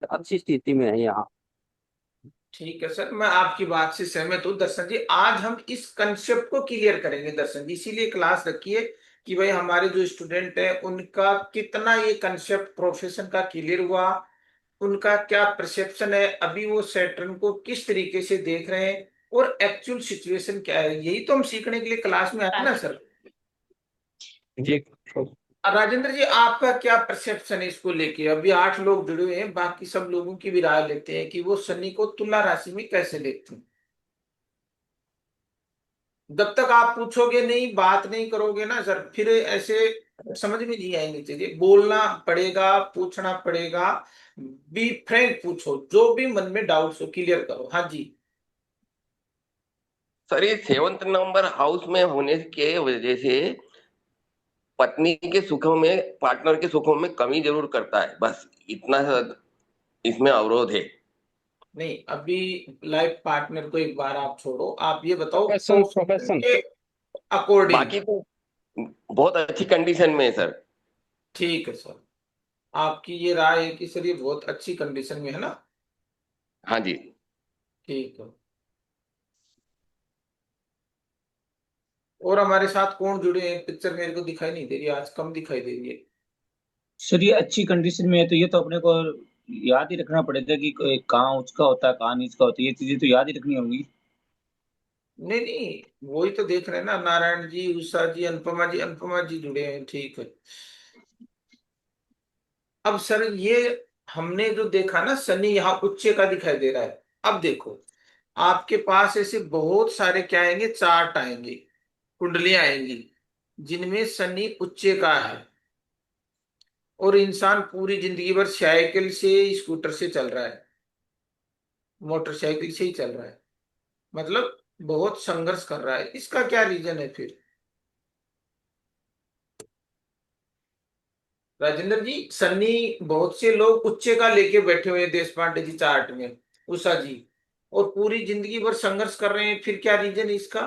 अच्छी स्थिति में है यहाँ। ठीक है सर, मैं आपकी बात से सहमत हूँ दर्शन जी। आज हम इस कंसेप्ट को क्लियर करेंगे दर्शन जी, इसीलिए क्लास रखिए कि भाई हमारे जो स्टूडेंट है उनका कितना ये कंसेप्ट प्रोफेशन का क्लियर हुआ, उनका क्या परसेप्शन है, अभी वो सैटर्न को किस तरीके से देख रहे हैं और एक्चुअल सिचुएशन क्या है। यही तो हम सीखने के लिए क्लास में आए ना सर। जी। राजेंद्र जी, आपका क्या परसेप्शन है इसको लेके? अभी 8 लोग जुड़े हुए हैं, बाकी सब लोगों की भी राय लेते हैं कि वो शनि को तुला राशि में कैसे देखते हैं। जब तक आप पूछोगे नहीं, बात नहीं करोगे ना सर, फिर ऐसे समझ में नहीं आएंगी चीजें। बोलना पड़ेगा, पूछना पड़ेगा। बी फ्रैंक पूछो, जो भी मन में डाउट्स हो क्लियर करो। हाँ जी। सर ये 7th नंबर हाउस में होने के वजह से पत्नी के सुखों में, पार्टनर के सुखों में कमी जरूर करता है, बस इतना सा इसमें अवरोध है। नहीं, अभी लाइफ पार्टनर को एक बार आप छोड़ो, आप ये बताओ प्रोफेशन प्रोफेशन प्रोफेशन। के अकॉर्डिंग। बाकी तो बहुत अच्छी कंडीशन में है सर। ठीक है सर, आपकी ये राय है कि सर ये बहुत अच्छी कंडीशन में है ना। हाँ जी। ठीक है। और हमारे साथ कौन जुड़े हैं? पिक्चर मेरे को दिखाई नहीं दे रही, आज कम दिखाई दे रही है। सर ये अच्छी कंडीशन में है तो ये तो अपने को याद ही रखना पड़ेगा कि कहाँ ऊंच का होता है कहाँ नीच का होता है, ये चीजें तो याद ही रखनी होंगी। नहीं नहीं, वही तो देख रहे हैं ना, नारायण जी, उषा जी, अनुपमा जी, अनुपमा जी जुड़े हैं। ठीक है। अब सर ये हमने जो देखा ना, शनि यहाँ उच्च का दिखाई दे रहा है। अब देखो, आपके पास ऐसे बहुत सारे क्या आएंगे, चार्ट आएंगे, कुंडलियां आएंगी जिनमें शनि उच्च का है। और इंसान पूरी जिंदगी भर साइकिल से, स्कूटर से चल रहा है, मोटरसाइकिल से ही चल रहा है, मतलब बहुत संघर्ष कर रहा है। इसका क्या रीजन है फिर? राजेंद्र जी, सन्नी बहुत से लोग उच्चे का लेके बैठे हुए हैं देश पांडे जी चार्ट में, उषा जी, और पूरी जिंदगी भर संघर्ष कर रहे हैं। फिर क्या रीजन है इसका?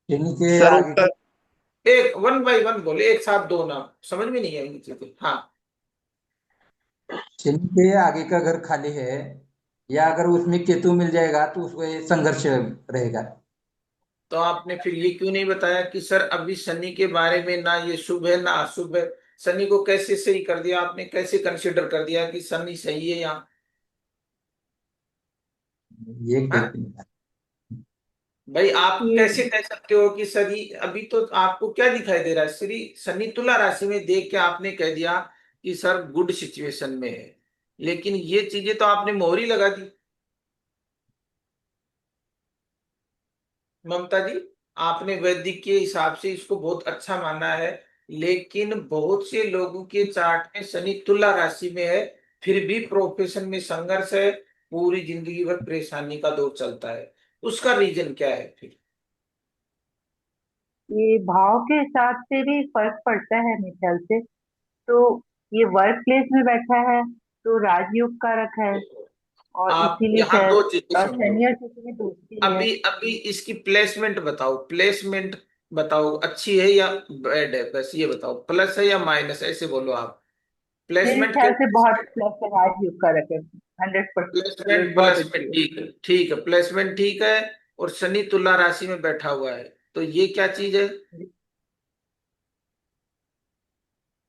शनि के सर आगे उसका का, एक वन बाय वन बोले, एक साथ दो नाम, समझ में नहीं आएंगी चीजें। हाँ। शनि के आगे का घर खाली है, या अगर उसमें केतु मिल जाएगा तो उसको ये संघर्ष रहेगा। तो आपने फिर ये क्यों नहीं बताया कि सर अभी शनि के बारे में ना ये शुभ है ना अशुभ है? शनि को कैसे सही कर दिया आपने, कैसे कंसिडर कर दिया कि शनि सही है यहाँ? ये हाँ? कहते हैं भाई आप कि कैसे कह सकते हो कि शनि, अभी तो आपको क्या दिखाई दे रहा है? श्री शनि तुला राशि में देख के आपने कह दिया कि सर गुड सिचुएशन में है, लेकिन ये चीजें तो आपने मोहर ही लगा दी। ममता जी, आपने वैदिक के हिसाब से इसको बहुत अच्छा माना है, लेकिन बहुत से लोगों के चार्ट में शनि तुला राशि में है, फिर भी प्रोफेशन में संघर्ष है, पूरी जिंदगी भर परेशानी का दौर चलता है। उसका रीजन क्या है फिर? ये भाव के हिसाब से भी फर्क पड़ता है मेरे ख्याल से। तो ये वर्क प्लेस में बैठा है तो राजयोग कारक है, और आप इसीलिए यहाँ शायद दो चीजें समझो। शनि और केतु की दोस्ती है। अभी अभी इसकी प्लेसमेंट बताओ, प्लेसमेंट बताओ, अच्छी है या बैड है, बस ये बताओ, प्लस है या माइनस, ऐसे बोलो आप। मेरे प्लेसमेंट ख्याल के, से बहुत प्लस है, राजयोग कारक है, 100%, प्लेसमेंट बहुत प्लस में अच्छी है। ठीक है, ठीक है, प्लेसमेंट ठीक है। और शनि तुला राशि में बैठा हुआ है, तो ये क्या चीज है?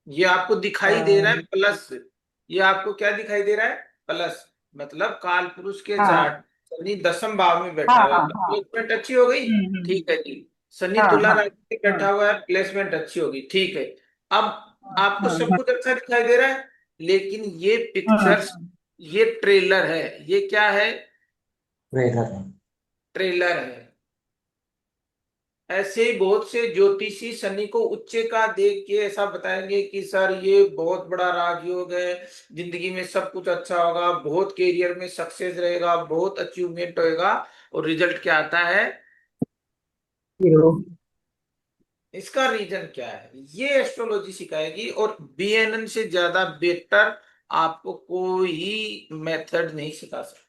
ये आपको दिखाई दे रहा है अ, प्लस। ये आपको क्या दिखाई दे रहा है? प्लस। मतलब काल पुरुष के हाँ चार्ट, शनि 10वें भाव में हाँ बैठा हुआ है, हाँ हाँ। प्लेसमेंट अच्छी हो गई। हम्म। ठीक है जी। शनि हाँ तुला हाँ राशि में हाँ बैठा हुआ है, प्लेसमेंट अच्छी होगी, ठीक है। अब हाँ आपको हाँ सब हाँ कुछ अच्छा दिखाई दे रहा है, लेकिन ये हाँ पिक्चर्स, हाँ। ये ट्रेलर है। ये क्या है? रहेगा। ट्रेलर है। ऐसे ही बहुत से ज्योतिषी शनि को उच्च का देख के ऐसा बताएंगे कि सर ये बहुत बड़ा राजयोग है, जिंदगी में सब कुछ अच्छा होगा, बहुत करियर में सक्सेस रहेगा, बहुत अचीवमेंट होएगा। और रिजल्ट क्या आता है? जीरो। इसका रीजन क्या है? ये एस्ट्रोलॉजी सिखाएगी, और बीएनएन से ज्यादा बेटर आपको कोई मेथड नहीं सिखा सकता।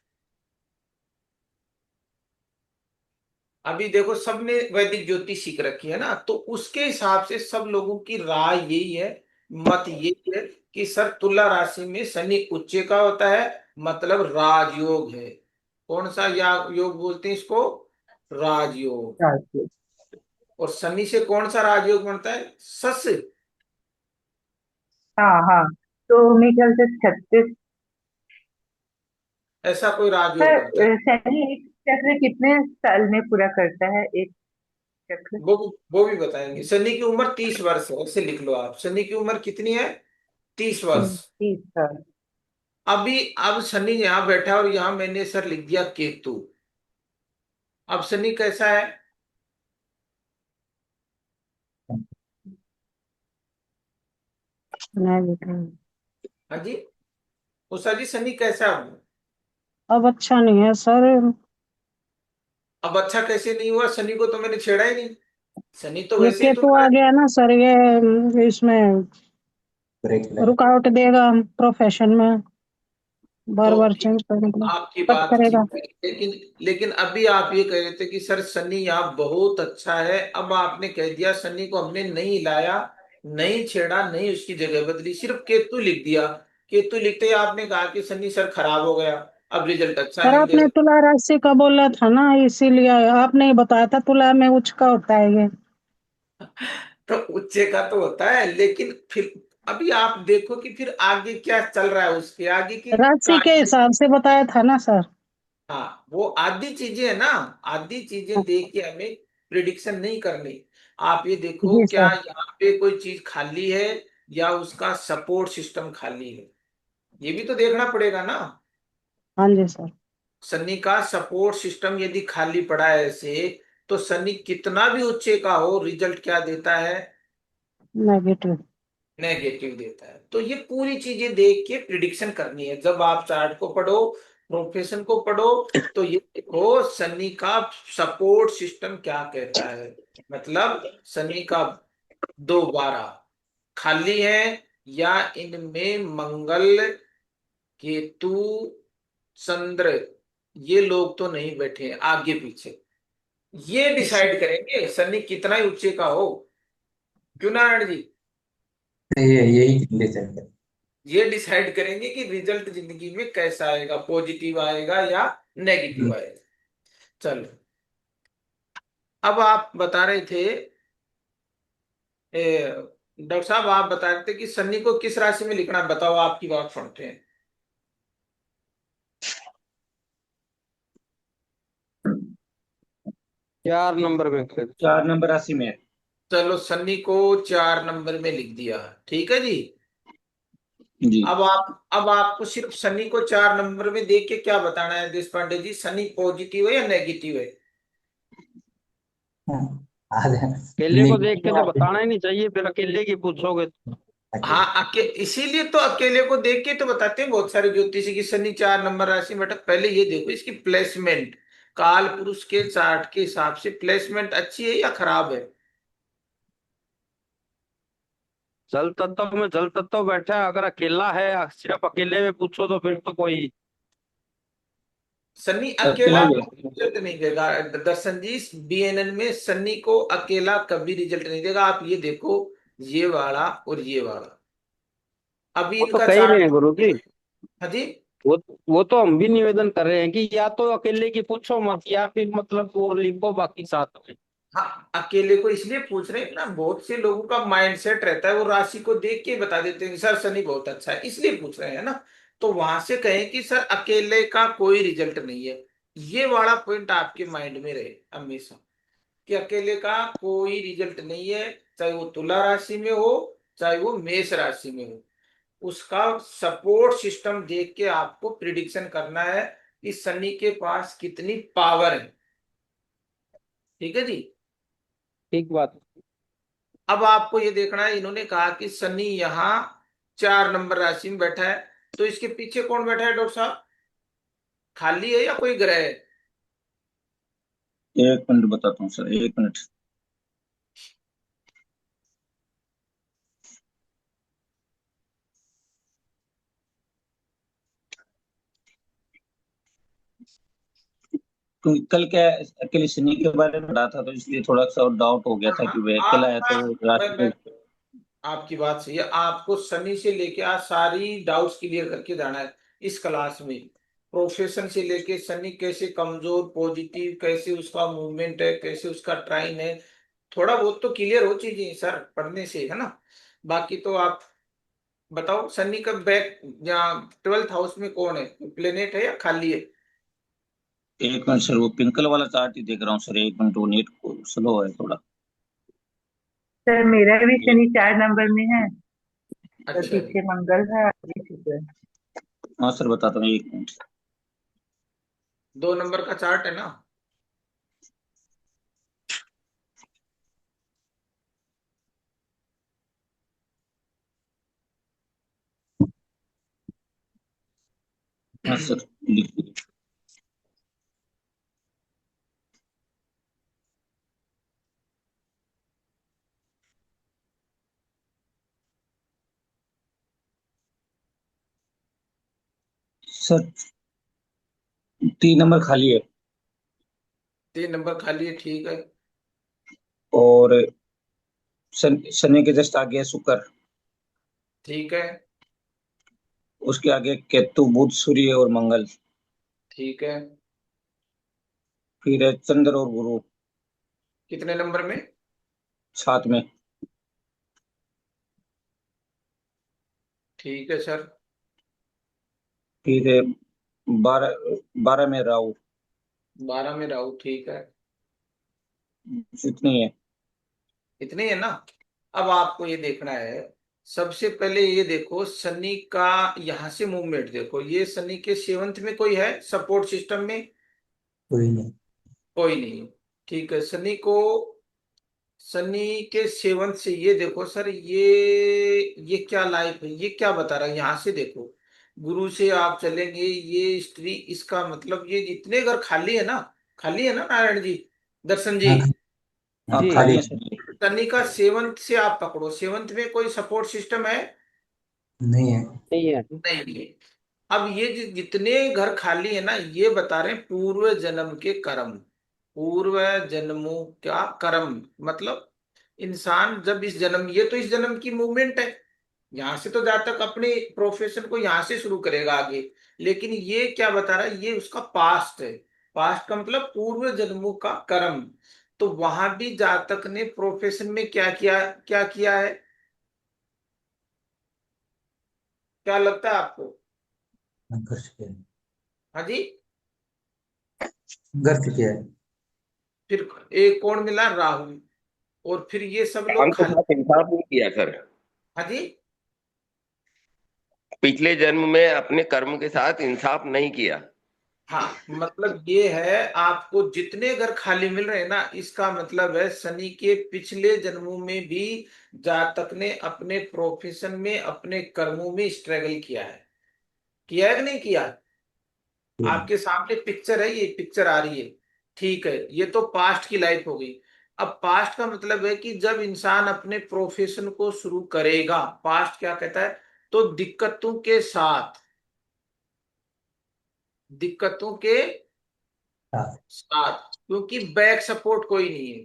अभी देखो, सबने वैदिक ज्योतिष सीख रखी है ना, तो उसके हिसाब से सब लोगों की राय यही है, मत यही है कि सर तुला राशि में शनि उच्च का होता है, मतलब राजयोग है। कौन सा या योग बोलते हैं इसको? राजयोग। राजयोग। और शनि से कौन सा राजयोग बनता है? सस। हाँ हाँ, तो मेरे ख्याल से 36। ऐसा कोई राजयोग सर बनता है। शनि एक चक्र कितने साल में पूरा करता है, एक चक्र? वो भी बताएंगे। शनि की उम्र 30 वर्ष है, ऐसे लिख लो आप। शनि की उम्र कितनी है? 30 वर्ष। 30 साल। अभी अब शनि यहाँ बैठा है और यहाँ मैंने सर लिख दिया केतु। अब शनि कैसा है? हाँ जी, उषा जी शनि कैसा है? अब अच्छा नहीं है सर। अब अच्छा कैसे नहीं हुआ? शनि को तो मैंने छेड़ा ही नहीं। शनि तो ये वैसे ही केतु तुम्हारा। आ गया ना सर, ये इसमें ब्रेक लगा। रुकावट देगा प्रोफेशन में, बार तो बार ठीक, चेंज करने के लिए आपकी कट बात करेगा। ठीक है, लेकिन लेकिन अभी आप ये कह रहे थे कि सर शनि यहाँ बहुत अच्छा है। अब आपने कह दिया शनि को हमने नहीं लाया, नहीं छेड़ा, नहीं उसकी जगह बदली, सिर्फ केतु लिख दिया। केतु लिखते ही आपने कहा कि शनि सर खराब हो गया, अब रिजल्ट अच्छा सर नहीं दे आपने रहा। तुला राशि का बोला था ना, इसीलिए आपने ही बताया था तुला में उच्च का होता है ये। तो उच्चे का तो होता है, लेकिन फिर अभी आप देखो कि फिर आगे क्या चल रहा है, उसके आगे की राशि के कहानी। हिसाब से बताया था ना सर। हाँ, वो आधी चीजें है ना, आधी चीजें देख के हमें प्रिडिक्शन नहीं करनी। आप ये देखो जी क्या सर। यहाँ पे कोई चीज खाली है या उसका सपोर्ट सिस्टम खाली है, ये भी तो देखना पड़ेगा ना। हाँ जी सर। शनि का सपोर्ट सिस्टम यदि खाली पड़ा है ऐसे, तो शनि कितना भी उच्चे का हो, रिजल्ट क्या देता है? नेगेटिव। नेगेटिव देता है। तो ये पूरी चीजें देख के प्रिडिक्शन करनी है। जब आप चार्ट को पढ़ो, प्रोफेशन को पढ़ो, तो ये देखो शनि का सपोर्ट सिस्टम क्या कहता है। मतलब शनि का 2 12 खाली है, या इनमें मंगल, केतु, चंद्र, ये लोग तो नहीं बैठे हैं आगे पीछे। ये डिसाइड करेंगे शनि कितना ही ऊंचे का हो। क्यों नारायण जी? ये यही कंडीशन है। ये डिसाइड करेंगे कि रिजल्ट जिंदगी में कैसा आएगा, पॉजिटिव आएगा या नेगेटिव आएगा। चलो, अब आप बता रहे थे, डॉक्टर साहब आप बता रहे थे कि शनि को किस राशि में लिखना है। बताओ, आपकी बात सुनते हैं। 4 नंबर में फिर। 4 नंबर राशि में है। चलो, शनि को 4 नंबर में लिख दिया, ठीक है जी। जी। अब आपको सिर्फ शनि को 4 नंबर में देख के क्या बताना है देश पांडे जी? शनि पॉजिटिव है या नेगेटिव है? आज अकेले को देख के तो बताना ही नहीं चाहिए, फिर अकेले की पूछोगे तो। हाँ, इसीलिए तो अकेले को देख के तो बताते हैं बहुत सारे ज्योतिषी की शनि 4 नंबर राशि में बैठा। पहले ये देखो इसकी प्लेसमेंट, काल पुरुष के चार्ट के हिसाब से प्लेसमेंट अच्छी है या खराब है? जल तत्व में जल तत्व बैठा है, अगर अकेला है सिर्फ अकेले में पूछो तो फिर तो कोई। शनि अकेला अकेला ही है। रिजल्ट नहीं देगा। दर्शन जी, बीएनएन में शनि को अकेला कभी रिजल्ट नहीं देगा। आप ये देखो, ये वाला और ये वाला, अभी वो तो इनका कह ही रहे चार्ट। हैं गुरु जी। हाँ जी। वो वो तो हम भी निवेदन कर रहे हैं कि या तो अकेले की पूछो मत, या फिर मतलब वो लिखो बाकी साथ में। हाँ, अकेले को इसलिए पूछ रहे हैं ना, बहुत से लोगों का माइंडसेट रहता है वो राशि को देख के बता देते हैं कि सर शनि बहुत अच्छा है, इसलिए पूछ रहे हैं ना। तो वहां से कहें कि सर अकेले का कोई रिजल्ट नहीं है। ये वाला पॉइंट आपके माइंड में रहे हमेशा, कि अकेले का कोई रिजल्ट नहीं है। चाहे वो तुला राशि में हो, चाहे वो मेष राशि में हो, उसका सपोर्ट सिस्टम देख के आपको प्रिडिक्शन करना है कि शनि के पास कितनी पावर है। ठीक है जी। ठीक बात। अब आपको ये देखना है, इन्होंने कहा कि शनि यहाँ 4 नंबर राशि में बैठा है, तो इसके पीछे कौन बैठा है डॉक्टर साहब? खाली है या कोई ग्रह है? 1 मिनट बताता हूँ सर, 1 मिनट। क्योंकि कल क्या है, अकेले शनि के बारे में पढ़ा था तो इसलिए थोड़ा सा डाउट हो गया हाँ था हाँ, कि वह अकेला है आपका तो राशि मैं पे। आपकी बात सही है, आपको शनि से लेके आज सारी डाउट्स क्लियर करके जाना है इस क्लास में। प्रोफेशन से लेके शनि कैसे कमजोर पॉजिटिव, कैसे उसका मूवमेंट है, कैसे उसका ट्राइन है, थोड़ा बहुत तो क्लियर हो चीजें सर पढ़ने से, है ना। बाकी तो आप बताओ, शनि का बैक या 12th हाउस में कौन है, प्लेनेट है या खाली है? एक मिनट सर, वो पिंकल वाला चार्ट ही देख रहा हूँ सर, एक मिनट, वो नेट स्लो है थोड़ा। सर मेरा भी शनि 4 नंबर में है, तो अच्छा जी। पीछे मंगल है, आगे शुक्र है। हाँ सर बताता हूँ, एक मिनट। 2 नंबर का चार्ट है ना? हाँ सर, लिख लीजिए। सर 3 नंबर खाली है। 3 नंबर खाली है, ठीक है। और शनि के जस्ट आगे है शुक्र। ठीक है। उसके आगे केतु बुध सूर्य और मंगल। ठीक है। फिर है चंद्र और गुरु कितने नंबर में? 7 में। ठीक है सर। फिर है 12 में राहु। 12 में राहु, ठीक है। इतनी है। इतने ही है ना? अब आपको ये देखना है, सबसे पहले ये देखो शनि का यहां से मूवमेंट देखो, ये शनि के 7th में कोई है सपोर्ट सिस्टम में? कोई नहीं। कोई नहीं। ठीक है, शनि के 7th से ये देखो सर, ये क्या लाइफ है, ये क्या बता रहा है, यहां से देखो। गुरु से आप चलेंगे, ये स्त्री, इसका मतलब ये जितने घर खाली है ना नारायण जी, दर्शन जी। हाँ, हाँ, जी खाली खाली है है। सर। शनि का 7th से आप पकड़ो, 7th में कोई सपोर्ट सिस्टम है? नहीं है। नहीं है। नहीं है। अब ये जितने घर खाली है ना, ये बता रहे हैं पूर्व जन्म के कर्म। पूर्व जन्मों का कर्म मतलब इंसान जब इस जन्म, ये तो इस जन्म की मूवमेंट है, यहां से तो जहां तक अपने प्रोफेशन को यहां से शुरू करेगा आगे। लेकिन ये क्या बता रहा है, ये उसका पास्ट है। पास्ट का मतलब पूर्व जन्मों का कर्म। तो वहां भी जातक ने प्रोफेशन में क्या किया है, क्या लगता है आपको? संघर्ष किया है। हाँ जी। संघर्ष किया है। फिर एक कौन मिला, राहु। और फिर ये सब काम लोग के खाली। साथ इंसाफ नहीं किया सर। हाँ जी। पिछले जन्म में अपने कर्म के साथ इंसाफ नहीं किया। हाँ मतलब ये है, आपको जितने घर खाली मिल रहे हैं ना, इसका मतलब है शनि के पिछले जन्मों में भी जातक ने अपने प्रोफेशन में अपने कर्मों में स्ट्रगल किया है कि नहीं किया? किया है। आपके सामने पिक्चर है, ये पिक्चर आ रही है। ठीक है, ये तो पास्ट की लाइफ हो गई। अब पास्ट का मतलब है कि जब इंसान अपने प्रोफेशन को शुरू करेगा, पास्ट क्या कहता है, तो दिक्कतों के हाँ। साथ, क्योंकि बैक सपोर्ट कोई नहीं है।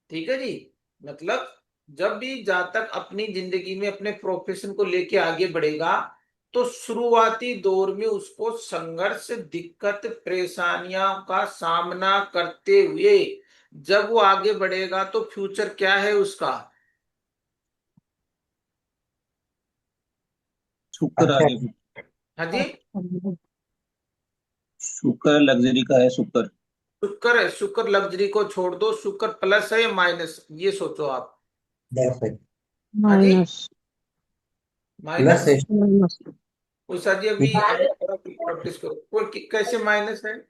ठीक है जी। मतलब जब भी जातक अपनी जिंदगी में अपने प्रोफेशन को लेके आगे बढ़ेगा, तो शुरुआती दौर में उसको संघर्ष, दिक्कत, परेशानियों का सामना करते हुए जब वो आगे बढ़ेगा, तो फ्यूचर क्या है उसका? शुक्र अच्छा। आगे। हाँ जी। शुक्र लग्जरी का है शुक्र। शुक्र है, शुक्र लग्जरी को छोड़ दो, शुक्र प्लस है या माइनस, ये सोचो आप। प्लस है। हाँ जी। माइनस। Plus minus. है। माइनस। उषा जी अभी थोड़ा प्रैक्टिस करो, कैसे माइनस है?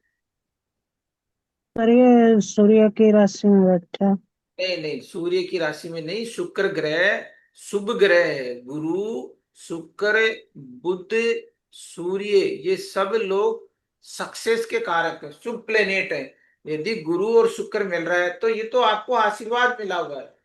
सर ये सूर्य की राशि में बैठा। नहीं नहीं, सूर्य की राशि में नहीं, शुक्र ग्रह शुभ ग्रह है। गुरु, शुक्र, बुध, सूर्य, ये सब लोग सक्सेस के कारक है, शुभ प्लेनेट है। यदि गुरु और शुक्र मिल रहा है, तो ये तो आपको आशीर्वाद मिला हुआ है।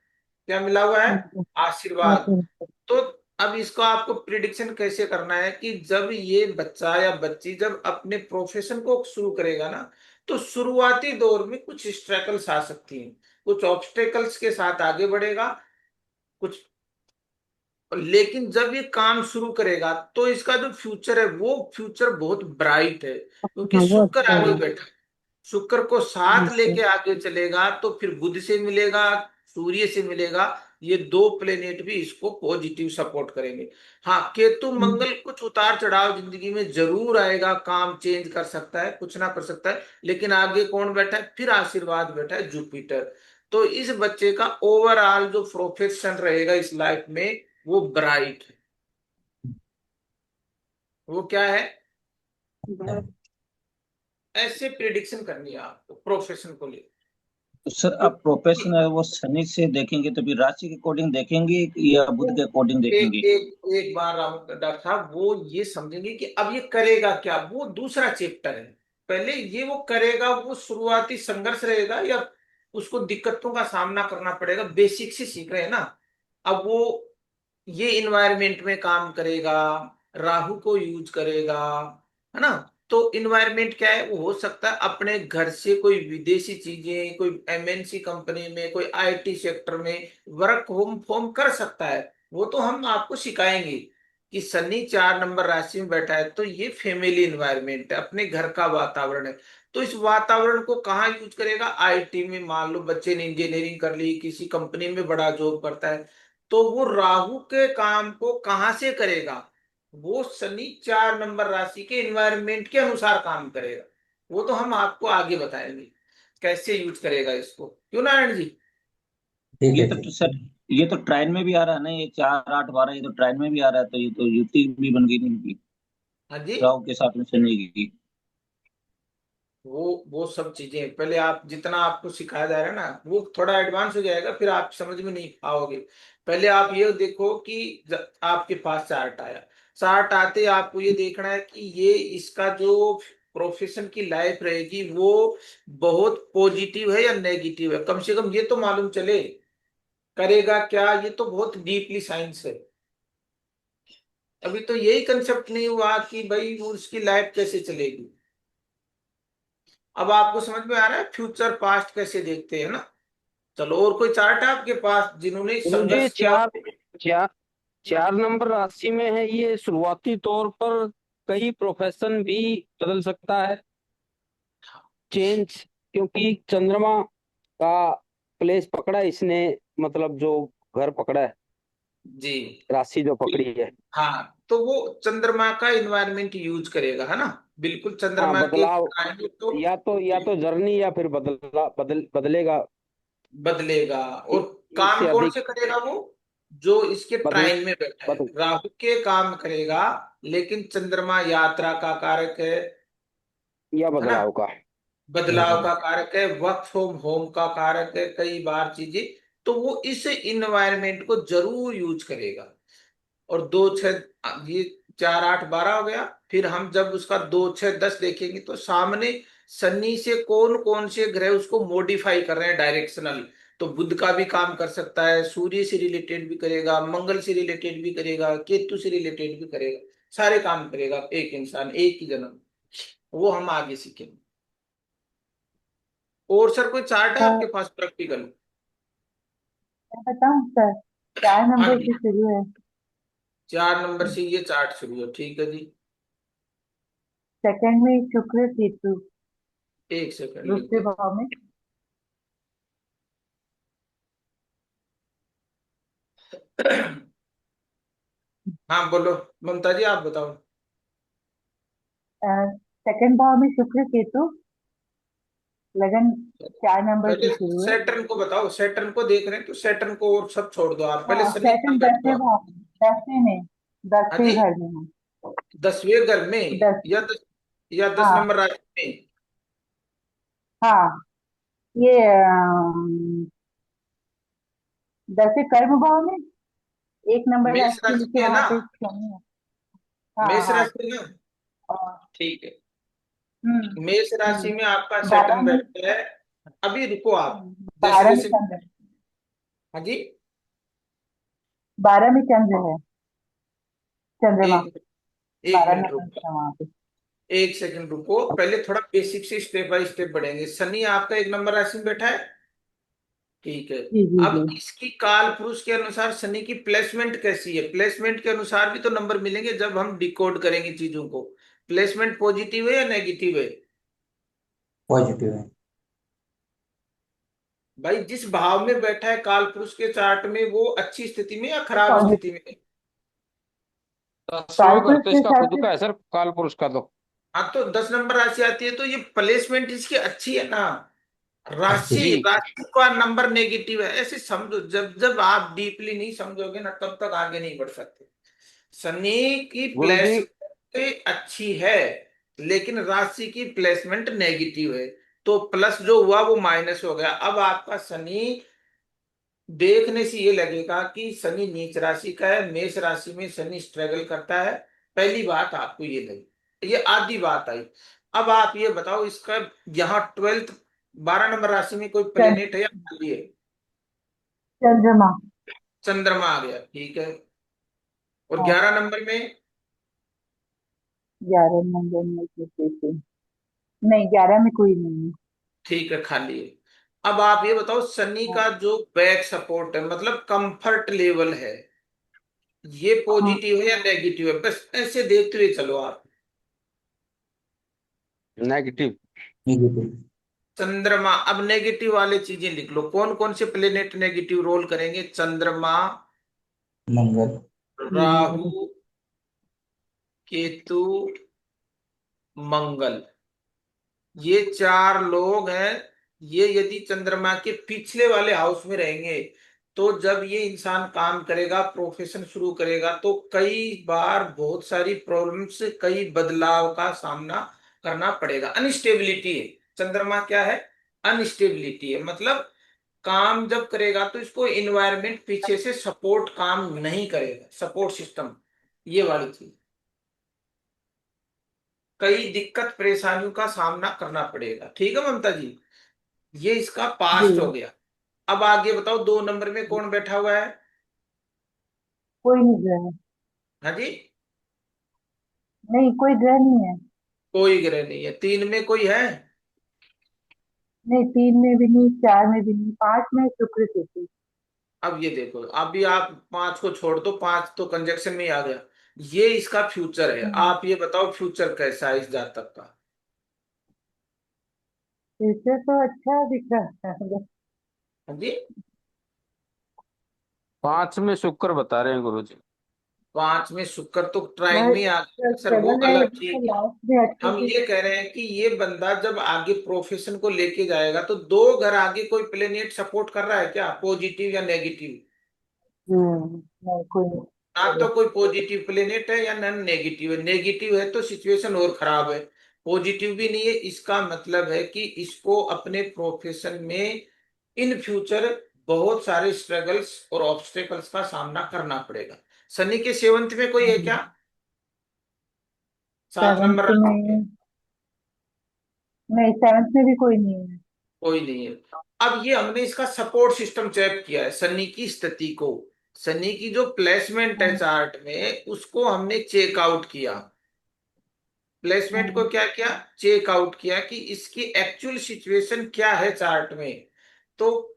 क्या मिला हुआ है? आशीर्वाद। तो अब इसको आपको प्रिडिक्शन कैसे करना है, कि जब ये बच्चा या बच्ची जब अपने प्रोफेशन को शुरू करेगा ना, तो शुरुआती दौर में कुछ स्ट्रगल्स आ सकती हैं, कुछ ऑब्स्टेकल्स के साथ आगे बढ़ेगा, कुछ लेकिन जब ये काम शुरू करेगा तो इसका जो फ्यूचर है वो फ्यूचर बहुत ब्राइट है, क्योंकि हाँ वो शुक्र अच्छा आगे है। बैठा है। शुक्र को साथ अच्छा। लेके आगे चलेगा तो फिर बुध से मिलेगा, सूर्य से मिलेगा। ये दो प्लेनेट भी इसको पॉजिटिव सपोर्ट करेंगे। हाँ, केतु मंगल कुछ उतार चढ़ाव जिंदगी में जरूर आएगा, काम चेंज कर सकता है, कुछ ना कर सकता है, लेकिन आगे कौन बैठा है, फिर आशीर्वाद बैठा है जुपिटर। तो इस बच्चे का ओवरऑल जो प्रोफेशन रहेगा इस लाइफ में वो ब्राइट है। वो क्या है, ऐसे प्रिडिक्शन करनी है आपको प्रोफेशन को लेकर। तो सर आप क्योंकि प्रोफेशन है वो शनि से देखेंगे तो फिर राशि के अकॉर्डिंग देखेंगे या बुध के अकॉर्डिंग एक देखेंगे? एक एक बार डॉक्टर साहब वो ये समझेंगे कि अब ये करेगा क्या, वो दूसरा चैप्टर है। पहले ये वो करेगा, वो शुरुआती संघर्ष रहेगा या उसको दिक्कतों का सामना करना पड़ेगा, बेसिक से सीख रहे हैं ना। अब वो ये इन्वायरमेंट में काम करेगा, राहु को यूज करेगा, है ना। तो इन्वायरमेंट क्या है, वो हो सकता है अपने घर से कोई विदेशी चीजें, कोई एमएनसी कंपनी में, कोई आईटी सेक्टर में वर्क होम होम कर सकता है। वो तो हम आपको सिखाएंगे कि शनि 4 नंबर राशि में बैठा है तो ये फैमिली इन्वायरमेंट है, अपने घर का वातावरण है। तो इस वातावरण को कहाँ यूज करेगा, आईटी में, मान लो बच्चे ने इंजीनियरिंग कर ली, किसी कंपनी में बड़ा जॉब करता है, तो वो राहु के काम को कहां से करेगा, वो शनि 4 नंबर राशि के एनवायरनमेंट के अनुसार काम करेगा। वो तो हम आपको आगे बताएंगे कैसे यूज करेगा इसको, क्यों नारायण जी। ठीक ये है तो जी। सर ये तो ट्रायल में भी आ रहा है ना, ये 4 8 12, ये तो ट्रायल में भी आ रहा है, तो ये तो युति भी बन गई इनकी, हाँ जी। राहु के साथ में शनि की। वो सब चीजें पहले आप जितना आपको सिखाया जा रहा है ना वो थोड़ा एडवांस हो जाएगा, फिर आप समझ में नहीं पाओगे। पहले आप ये देखो कि आपके पास चार्ट आया, चार्ट आते ही आपको ये देखना है कि ये इसका जो प्रोफेशन की लाइफ रहेगी वो बहुत पॉजिटिव है या नेगेटिव है, कम से कम ये तो मालूम चले। करेगा क्या, ये तो बहुत डीपली साइंस है। अभी तो यही कंसेप्ट नहीं हुआ कि भाई वो उसकी लाइफ कैसे चलेगी। अब आपको समझ में आ रहा है फ्यूचर पास्ट कैसे देखते हैं ना। चलो, और कोई चार्ट है आपके पास जिन्होंने मुझे संघर्ष किया चार हो? चार 4 नंबर राशि में है, ये शुरुआती तौर पर कई प्रोफेशन भी बदल सकता है, चेंज, क्योंकि चंद्रमा का प्लेस पकड़ा है इसने, मतलब जो घर पकड़ा है, जी। राशि जो पकड़ी है। हाँ, तो वो चंद्रमा का इन्वायरमेंट यूज करेगा, है ना। बिल्कुल हाँ, चंद्रमा के बदलाव, आएंगे तो या तो जर्नी या फिर बदलेगा। बदलेगा। और एक काम से कौन अधिक से करेगा वो, जो इसके बदल ट्राइन में बैठा है बदल राहु के काम करेगा। लेकिन चंद्रमा यात्रा का कारक या है ना, बदलाव का। बदलाव का कारक है, वर्क फ्रॉम होम का कारक है, कई बार चीजें। तो वो इस इन्वायरमेंट को जरूर यूज करेगा। और 2 6, ये 4 8 12 हो गया। फिर हम जब उसका 2 6 10 देखेंगे तो सामने शनि से कौन कौन से ग्रह उसको मॉडिफाई कर रहे हैं डायरेक्शनल। तो बुध का भी काम कर सकता है, सूर्य से रिलेटेड भी करेगा, मंगल से रिलेटेड भी करेगा, केतु से रिलेटेड भी करेगा। सारे काम करेगा एक इंसान एक ही जन्म। वो हम आगे सीखेंगे। और सर कोई चार्ट है तो आपके पास प्रैक्टिकल? मैं बताऊं सर, 4 नंबर हाँ जी। से शुरू है। 4 नंबर से ये चार्ट शुरू है, ठीक है जी। सेकंड में शुक्र केतु, एक सेकंड दूसरे लिखिए। भाव में। हाँ बोलो, ममता जी आप बताओ। सेकंड भाव में शुक्र केतु, लगन 4 नंबर पहले से शुरू है। सैटर्न को बताओ, सैटर्न को देख रहे हैं तो सैटर्न को और सब छोड़ दो, आप पहले हाँ, शनि सेकंड कहाँ बैठे 10वें हो आप? भाव में, 10वें में, हाँ 10वें जी। घर में हूँ। 10वें घर में 10। या दस हाँ नंबर राशि में? हाँ, ये 10वें कर्म भाव में, 1 नंबर मेष राशि के राशि नीचे में है वहां ना? पे शनि है। हाँ मेष हाँ। राशि में ना? और ठीक है। हम्म मेष राशि में आपका हम्म, सैटर्न 12 में, बैठता है। अभी रुको आप, जैसे 12 में जैसे। चंद्र, हाँ जी। 12 में चंद्र है, चंद्रमा। एक एक 12 मिनट नंबर रुको, का वहां पे। एक सेकंड रुको, पहले थोड़ा बेसिक से स्टेप बाय स्टेप बढ़ेंगे। शनि आपका 1 नंबर राशि में बैठा है। ठीक है। जी जी अब जी। इसकी काल पुरुष के अनुसार शनि की प्लेसमेंट कैसी है, प्लेसमेंट के अनुसार भी तो नंबर मिलेंगे जब हम डिकोड करेंगे चीजों को। प्लेसमेंट पॉजिटिव है या नेगेटिव है? पॉजिटिव है। भाई जिस भाव में बैठा है काल पुरुष के चार्ट में, वो अच्छी स्थिति में या खराब पॉजिटिव। स्थिति में है? 10वां घर कालपुरुष तो के इसका हिसाब खुद से। का है सर, काल पुरुष का तो। हाँ, तो 10 नंबर राशि आती है तो ये प्लेसमेंट इसकी अच्छी है ना। अच्छी। राशि जी। राशि का नंबर नेगेटिव है, ऐसे समझो। जब जब आप डीपली नहीं समझोगे ना, तब तक आगे नहीं बढ़ सकते। शनि की गुरुजी, प्लेसमेंट अच्छी है, लेकिन राशि की प्लेसमेंट नेगेटिव है। तो प्लस जो हुआ वो माइनस हो गया। अब आपका शनि देखने से ये लगेगा कि शनि नीच राशि का है, मेष राशि में शनि स्ट्रगल करता है। पहली बात आपको ये लगी, ये आधी बात आई। अब आप ये बताओ, इसका यहाँ 12th 12 नंबर राशि में कोई चंद- प्लेनेट है या खाली है? चंद्रमा। चंद्रमा आ गया, ठीक है। और हाँ। 11 नंबर में? 11 नंबर में से नहीं, 11 में कोई नहीं है। ठीक है, खाली है। अब आप ये बताओ, शनि हाँ। का जो बैक सपोर्ट है, मतलब कंफर्ट लेवल है, ये हाँ। पॉजिटिव है या नेगेटिव है? बस ऐसे देखते हुए चलो आप। नेगेटिव। नेगेटिव। चंद्रमा, अब नेगेटिव वाले चीजें लिख लो। कौन कौन से प्लेनेट नेगेटिव रोल करेंगे? चंद्रमा, मंगल। राहु, केतु, मंगल, ये 4 लोग हैं। ये यदि चंद्रमा के पिछले वाले हाउस में रहेंगे, तो जब ये इंसान काम करेगा, प्रोफेशन शुरू करेगा, तो कई बार बहुत सारी प्रॉब्लम्स, कई बदलाव का सामना करना पड़ेगा। अनस्टेबिलिटी है चंद्रमा, क्या है? अनस्टेबिलिटी है। मतलब काम जब करेगा तो इसको इन्वायरमेंट पीछे से सपोर्ट काम नहीं करेगा, सपोर्ट सिस्टम, ये वाली चीज। कई दिक्कत परेशानियों का सामना करना पड़ेगा। ठीक है ममता जी, ये इसका जी। पास्ट हो गया। अब आगे बताओ, 2 नंबर में कौन बैठा हुआ है? कोई नहीं ग्रह है। हाँ जी। नहीं, कोई ग्रह नहीं है। कोई ग्रह नहीं है। 3 में कोई है? नहीं, 3 में भी नहीं, 4 में भी नहीं, 5 में शुक्र केतु। अब ये देखो, अभी आप 5 को छोड़ दो, 5 तो कंजक्शन में ही आ गया। ये इसका फ्यूचर है। हम्म। आप ये बताओ फ्यूचर कैसा है इस जातक का? फ्यूचर तो अच्छा दिख रहा है। हाँ जी। 5 में शुक्र बता रहे हैं गुरुजी। 5 में शुक्र तो ट्राइंग में बस ही आ गया सर, वो स्ट्रगल है, अलग लेकिन चीज है। लास्ट में अच्छे हम से। ये कह रहे हैं कि ये बंदा जब आगे प्रोफेशन को लेके जाएगा, तो 2 घर आगे कोई प्लेनेट सपोर्ट कर रहा है क्या, पॉजिटिव या नेगेटिव? नहीं, कोई ना नहीं। तो कोई पॉजिटिव प्लेनेट है या नॉन नेगेटिव है। नेगेटिव है तो सिचुएशन और खराब है। पॉजिटिव भी नहीं है, इसका मतलब है कि इसको अपने प्रोफेशन में इन फ्यूचर बहुत सारे स्ट्रगल्स और ऑब्स्टेकल्स का सामना करना पड़ेगा। शनि के 7th में कोई है क्या? 7 नंबर 7th राशि में? में नहीं, 7th में भी कोई नहीं है। कोई नहीं है। अब ये हमने इसका सपोर्ट सिस्टम चेक किया है, शनि की स्थिति को। शनि की जो प्लेसमेंट है हम्म। चार्ट में, उसको हमने चेक आउट किया। प्लेसमेंट को हम्म। क्या किया? चेक आउट किया कि इसकी एक्चुअल सिचुएशन क्या है चार्ट में। तो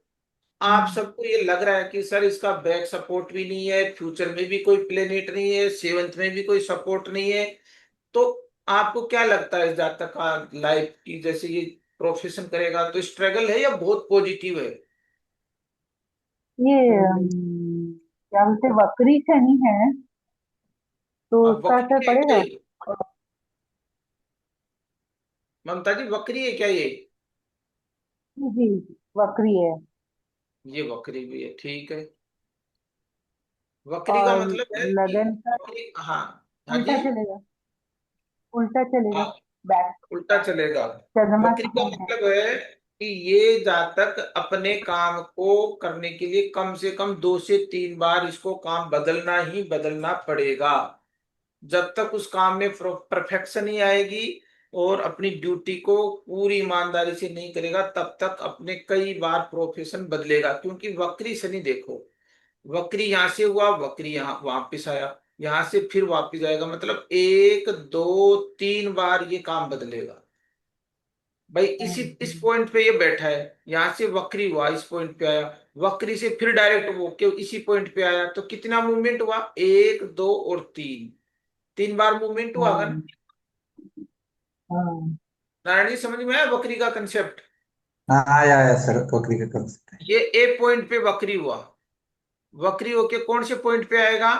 आप हम्म। सबको ये लग रहा है कि सर इसका बैक सपोर्ट भी नहीं है, फ्यूचर में भी कोई प्लेनेट नहीं है, 7th में भी कोई सपोर्ट नहीं है। तो आपको क्या लगता है इस जातक का लाइफ की, जैसे ये प्रोफेशन करेगा तो स्ट्रगल है या बहुत पॉजिटिव है? ये क्या बोलते हैं, वक्री शनि है, तो अब उसका असर वक्री है क्या पड़ेगा। ये? ममता जी, वक्री है क्या ये? जी, वक्री है। ये वक्री भी है, ठीक है। वक्री का और मतलब है कि लगन का वक्री, हाँ। हाँ जी। उल्टा चलेगा, उल्टा चलेगा। हाँ, बैक। उल्टा चलेगा। चंद्रमा वक्री का का है। मतलब है कि ये जातक अपने काम को करने के लिए कम से कम 2 से 3 बार इसको काम बदलना ही बदलना पड़ेगा। जब तक उस काम में परफेक्शन नहीं आएगी और अपनी ड्यूटी को पूरी ईमानदारी से नहीं करेगा, तब तक अपने कई बार प्रोफेशन बदलेगा। क्योंकि वक्री शनि देखो, वक्री यहां से हुआ, वक्री यहाँ वापिस आया, यहां से फिर वापिस आएगा, मतलब 1 2 3 बार ये काम बदलेगा। भाई इस पॉइंट पे ये बैठा है, यहां से वक्री हुआ, इस पॉइंट पे आया, वक्री से फिर डायरेक्ट वो क्यों इसी पॉइंट पे आया, तो कितना मूवमेंट हुआ, एक, दो और तीन, तीन बार मूवमेंट हुआ अगर। हाँ हाँ नारायण जी समझ में आया वक्री का कंसेप्ट। हाँ आया सर, वक्री का कर सकते हैं। ये ए पॉइंट पे वक्री हुआ, वक्री होके कौन से पॉइंट पे आएगा।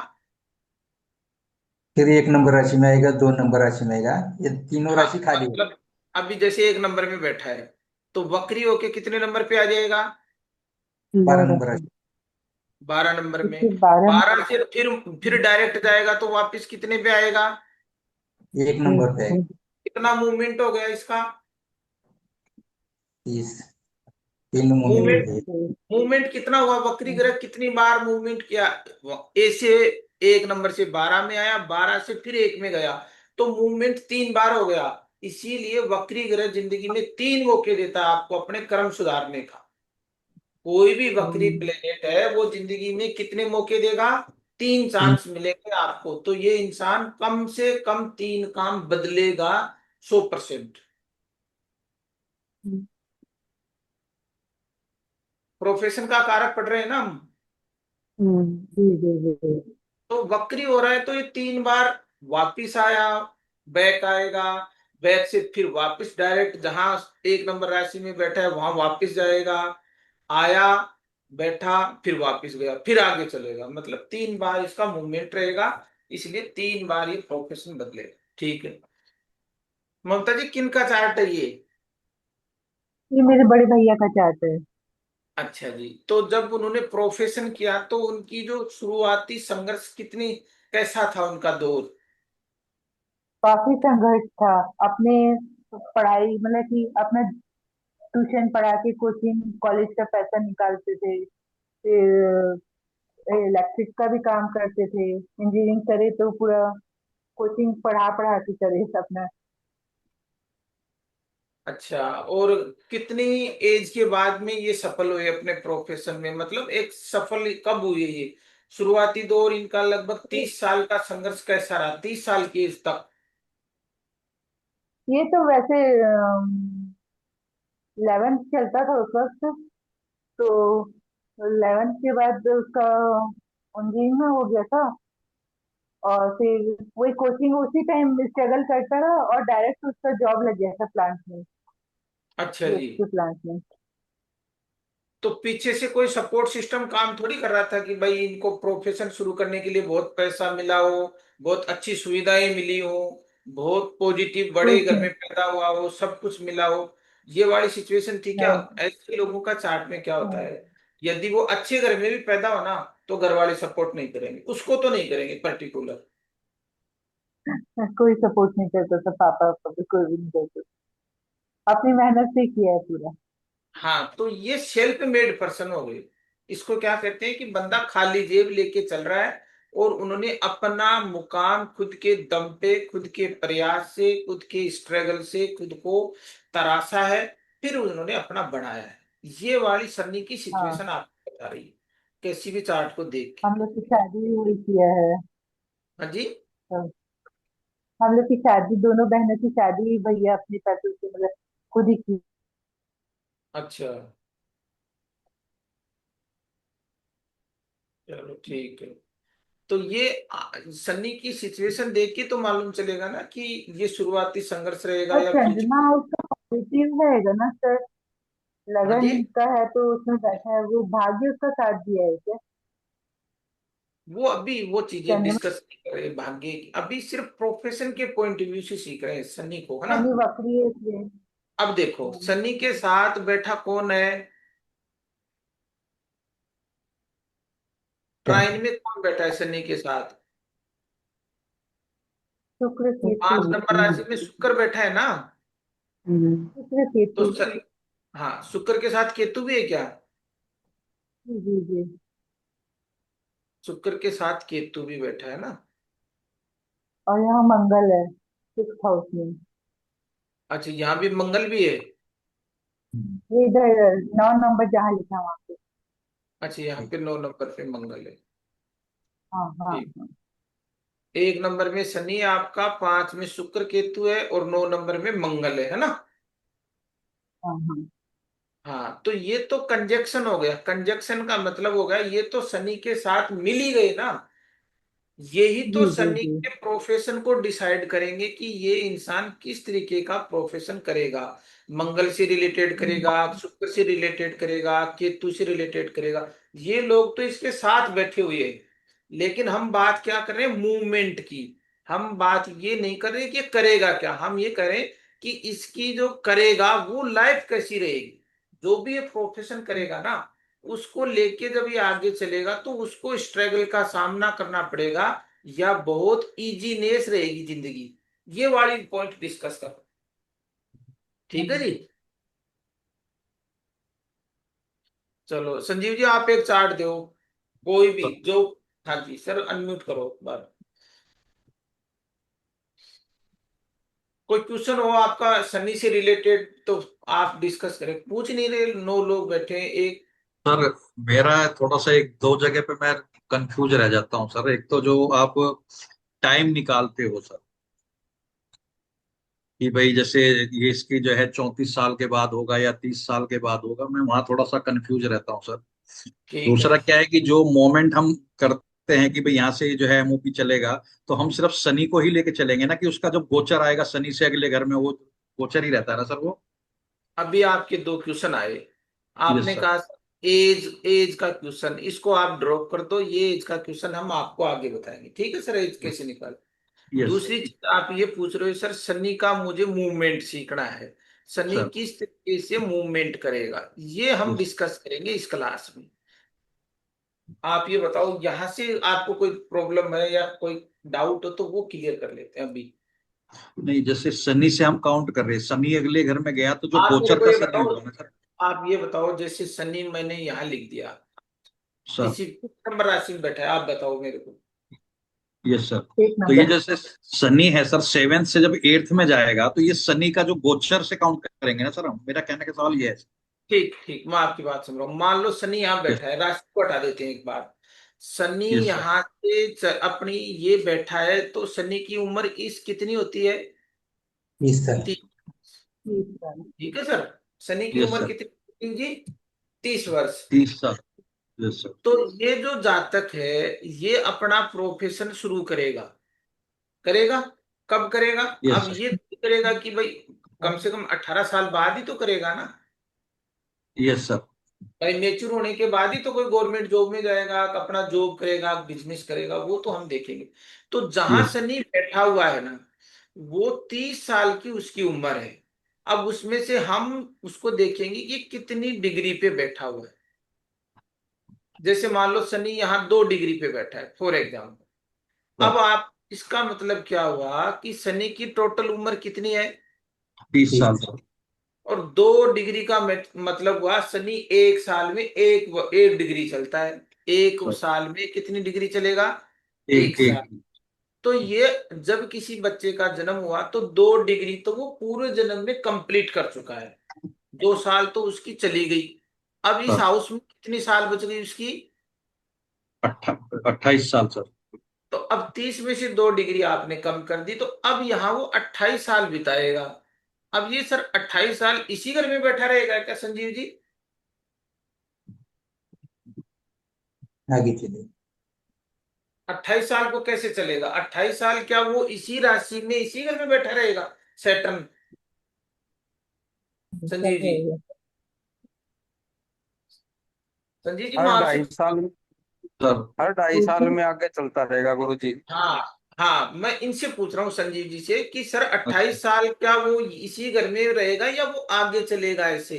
फिर एक नंबर राशि में आएगा, दो नंबर राशि में आएगा, ये तीनों हाँ राशि खाली है। मतलब अभी जैसे एक नंबर में बैठा है, तो वक्री होके कितने नंबर पे आ जाएगा, 12 नंबर राशि। 12 नंबर में। फिर 12 में 12 से फिर डायरेक्ट जाएगा तो वापस कितने पे आएगा, एक नंबर पे आएगा। एक कितना मूवमेंट हो गया इसका, 30। तीन मूवमेंट मूवमेंट, है। एक मूवमेंट कितना हुआ, वक्री ग्रह कितनी बार मूवमेंट किया, ए से एक नंबर से 12 में आया, 12 से फिर एक में गया, तो मूवमेंट तीन बार हो गया। इसीलिए वक्री ग्रह जिंदगी में तीन मौके देता है आपको अपने कर्म सुधारने का। कोई भी वक्री प्लेनेट है वो जिंदगी में कितने मौके देगा, तीन तीन। चांस मिलेंगे आपको, तो ये इंसान कम से कम तीन काम बदलेगा 100%। प्रोफेशन का कारक पढ़ रहे हैं ना हम। जी जी जी जी। तो वक्री हो रहा है तो ये तीन बार वापिस आया, बैक आएगा, बैक से फिर वापिस डायरेक्ट जहां एक नंबर राशि में बैठा है वहां वापिस जाएगा, आया, बैठा, फिर वापिस गया, फिर आगे चलेगा, मतलब तीन बार इसका मूवमेंट रहेगा, इसलिए तीन बार ये प्रोफेशन बदलेगा। ठीक है ममता जी, किन का चार्ट है ये। ये मेरे बड़े भैया का चार्ट है। अच्छा जी, तो जब उन्होंने प्रोफेशन किया तो उनकी जो शुरुआती संघर्ष कितनी, कैसा था उनका दौर। काफी संघर्ष था। अपने पढ़ाई मतलब कि अपना ट्यूशन पढ़ा के कोचिंग कॉलेज का पैसा निकालते थे, फिर इलेक्ट्रिक का भी काम करते थे, इंजीनियरिंग करे तो पूरा कोचिंग पढ़ा पढ़ा के करे अपना। अच्छा, और कितनी एज के बाद में ये सफल हुए अपने प्रोफेशन में, मतलब एक सफल कब हुए ये, शुरुआती दौर इनका लगभग 30 साल का संघर्ष कैसा रहा, 30 साल की एज तक। ये तो वैसे 11th चलता था उस वक्त, तो 11th के बाद उसका इंजीनियरिंग में हो गया था, और फिर वही कोचिंग उसी टाइम स्ट्रगल करता रहा और डायरेक्ट उसका जॉब लग गया था प्लांट में, अच्छा जी, सीएचसी प्लांट में। तो पीछे से कोई सपोर्ट सिस्टम काम थोड़ी कर रहा था कि भाई इनको प्रोफेशन शुरू करने के लिए बहुत पैसा मिला हो, बहुत अच्छी सुविधाएं मिली हो, बहुत पॉजिटिव बड़े कुछ घर में पैदा हुआ हो, सब कुछ मिला हो, ये वाली सिचुएशन थी क्या। नहीं ऐसे लोगों का चार्ट में क्या होता नहीं, है, यदि वो अच्छे घर में भी पैदा हो ना तो घर वाले सपोर्ट नहीं करेंगे, उसको तो नहीं करेंगे पर्टिकुलर। कोई सपोर्ट नहीं करता था, पापा पापा कोई भी नहीं करता था। अपनी मेहनत से किया है पूरा। हाँ तो ये सेल्फ मेड पर्सन हो गए, इसको क्या कहते हैं कि बंदा खाली जेब लेके चल रहा है, और उन्होंने अपना मुकाम खुद के दम पे, खुद के प्रयास से, खुद के स्ट्रगल से खुद को तराशा है, फिर उन्होंने अपना बढ़ाया है। ये वाली सन्नी की हाँ, सिचुएशन आपको बता रही है किसी भी चार्ट को देख के। हम लोग की शादी भी वही किया है। हाँ जी। तो हम लोग की शादी, दोनों बहनों की शादी भी भैया अपने पैसों से मतलब खुद ही की। अच्छा, चलो ठीक है। तो ये सन्नी की सिचुएशन देख के तो मालूम चलेगा ना कि ये शुरुआती संघर्ष रहेगा और या चंद्रमा फ्यूचर। उसका पॉजिटिव रहेगा ना सर, हाँ जी, लगन का है तो उसमें बैठा है, वो भाग्य उसका साथ दिया है क्या। वो अभी वो चीजें चंद्रमा डिस्कस नहीं कर रहे भाग्य की, अभी सिर्फ प्रोफेशन के पॉइंट ऑफ व्यू से सीख रहे हैं सन्नी को, है ना। शनि वक्री है इसलिए। अब देखो सन्नी के साथ बैठा कौन है, क्या? ट्राइन में कौन बैठा है सन्नी के साथ, शुक्र केतु। 5 नंबर राशि में शुक्र बैठा है ना। शुक्र तो केतु। हाँ शुक्र के साथ केतु भी है क्या, जी जी जी। शुक्र के साथ केतु भी बैठा है ना। और यहाँ मंगल है 6th हाउस में। अच्छा यहाँ भी मंगल भी है। ये इधर 9 नंबर जहाँ लिखा है वहाँ पे। अच्छा यहाँ पे 9 नंबर पे मंगल है। हाँ हाँ ठीक, हाँ। 1 नंबर में शनि आपका, 5 में शुक्र केतु है, और 9 नंबर में मंगल है ना। हाँ हाँ। हाँ, तो ये तो कंजक्शन हो गया। कंजक्शन का मतलब हो गया ये तो शनि के साथ मिल ही गए ना। यही तो जी जी सनी जी। के प्रोफेशन को डिसाइड करेंगे कि ये इंसान किस तरीके का प्रोफेशन करेगा। मंगल से रिलेटेड करेगा, शुक्र से रिलेटेड करेगा, केतु से रिलेटेड करेगा। ये लोग तो इसके साथ बैठे हुए हैं, लेकिन हम बात क्या कर रहे हैं, मूवमेंट की। हम बात ये नहीं कर रहे कि ये करेगा क्या, हम ये करें कि इसकी जो करेगा वो लाइफ कैसी रहेगी। जो भी ये प्रोफेशन करेगा ना, उसको लेके जब ये आगे चलेगा तो उसको स्ट्रगल का सामना करना पड़ेगा या बहुत इजीनेस रहेगी जिंदगी। ये वाली पॉइंट डिस्कस करो। ठीक है जी। चलो संजीव जी, आप एक चार्ट दो, कोई भी जो। हाँ जी सर, अनम्यूट करो बार। कोई क्वेश्चन हो आपका सनी से रिलेटेड तो आप डिस्कस करें। पूछ नहीं रहे, 9 लोग बैठे हैं एक। सर मेरा थोड़ा सा एक दो जगह पे मैं कंफ्यूज रह जाता हूँ सर। एक तो जो आप टाइम निकालते हो सर, कि भाई जैसे ये इसकी जो है 34 साल के बाद होगा या 30 साल के बाद होगा, मैं वहां थोड़ा सा कंफ्यूज रहता हूँ सर। ठीक है। दूसरा क्या है कि जो मोमेंट हम करते हैं कि भाई यहाँ से जो है एमओपी चलेगा, तो हम सिर्फ शनि को ही लेके चलेंगे ना, कि उसका जो गोचर आएगा शनि से अगले घर में वो गोचर ही रहता है ना सर वो। अभी आपके 2 क्वेश्चन आए। यस आपने सर। कहा एज, एज का क्वेश्चन इसको आप ड्रॉप कर दो, ये एज का क्वेश्चन हम आपको आगे बताएंगे। ठीक है सर, एज कैसे निकाल। यस दूसरी चीज आप ये पूछ रहे हो सर, शनि का मुझे मूवमेंट सीखना है। शनि सर। किस तरीके से मूवमेंट करेगा, ये हम यस। डिस्कस करेंगे इस क्लास में। आप ये बताओ, यहां से आपको कोई प्रॉब्लम है या कोई डाउट हो तो वो क्लियर कर लेते हैं अभी। नहीं, जैसे शनि से हम काउंट कर रहे हैं, शनि अगले घर में गया तो जो आप मेरे गोचर को का ये शनि बताओ, होगा ना सर। आप ये बताओ जैसे शनि मैंने यहाँ लिख दिया, सर। किसी नंबर राशि में बैठा है, आप बताओ मेरे को। Yes sir. एक तो ये नंबर। जैसे शनि है सर, सेवेंथ से जब एट्थ में जाएगा तो ये शनि का जो गोचर से काउंट करेंगे ना सर हम। मेरा कहने का सवाल ये है। ठीक ठीक, मैं आपकी बात समझ रहा हूँ। मान लो शनि यहाँ यस। बैठा है, राशि को हटा देते हैं एक बार। Shani yes sir. यहाँ से अपनी ये बैठा है, तो शनि की उम्र इस कितनी होती है, 20 साल। 30। 30 साल। ठीक है सर। शनि की यस उम्र सर। कितनी होती है जी, 30 वर्ष। 30 साल। Yes sir. तो ये जो जातक है, ये अपना प्रोफेशन शुरू करेगा। करेगा, कब करेगा। यस अब सर। ये करेगा कि भाई कम से कम 18 साल बाद ही तो करेगा ना। Yes sir. भाई मेच्योर होने के बाद ही तो कोई गवर्नमेंट जॉब में जाएगा, अपना जॉब करेगा, बिजनेस करेगा, वो तो हम देखेंगे। तो जहां यस। शनि बैठा हुआ है ना, वो 30 साल की उसकी उम्र है। अब उसमें से हम उसको देखेंगे कि कितनी डिग्री पे बैठा हुआ है। जैसे मान लो शनि यहाँ 2 डिग्री पे बैठा है फॉर एग्जाम्पल। सर। अब आप इसका मतलब क्या हुआ कि शनि की टोटल उम्र कितनी है, 30 साल 30। सर। और 2 डिग्री का मतलब हुआ शनि एक साल में एक डिग्री चलता है। एक सर। साल में कितनी डिग्री चलेगा, एक एक साल। एक। तो ये जब किसी बच्चे का जन्म हुआ तो 2 डिग्री तो वो पूरे जन्म में कंप्लीट कर चुका है। 2 साल तो उसकी चली गई। अब इस सर। हाउस में कितनी साल बच गई उसकी, 28 साल सर। तो अब 30 में से 2 डिग्री आपने कम कर दी, तो अब यहाँ वो 28 साल बिताएगा। अब ये सर 28 साल इसी घर में बैठा रहेगा क्या संजीव जी। आगे चलिए। 28 साल को कैसे चलेगा, 28 साल क्या वो इसी राशि में इसी घर में बैठा रहेगा सैटर्न। सही संजीव जी, है। संजीव जी मैं हर आपसे, 2.5 साल, सर। हर ढाई साल पूछो। में आगे चलता रहेगा गुरु जी। हाँ हाँ, मैं इनसे पूछ रहा हूँ संजीव जी से कि सर अच्छा। 28 साल क्या वो इसी घर में रहेगा या वो आगे चलेगा ऐसे।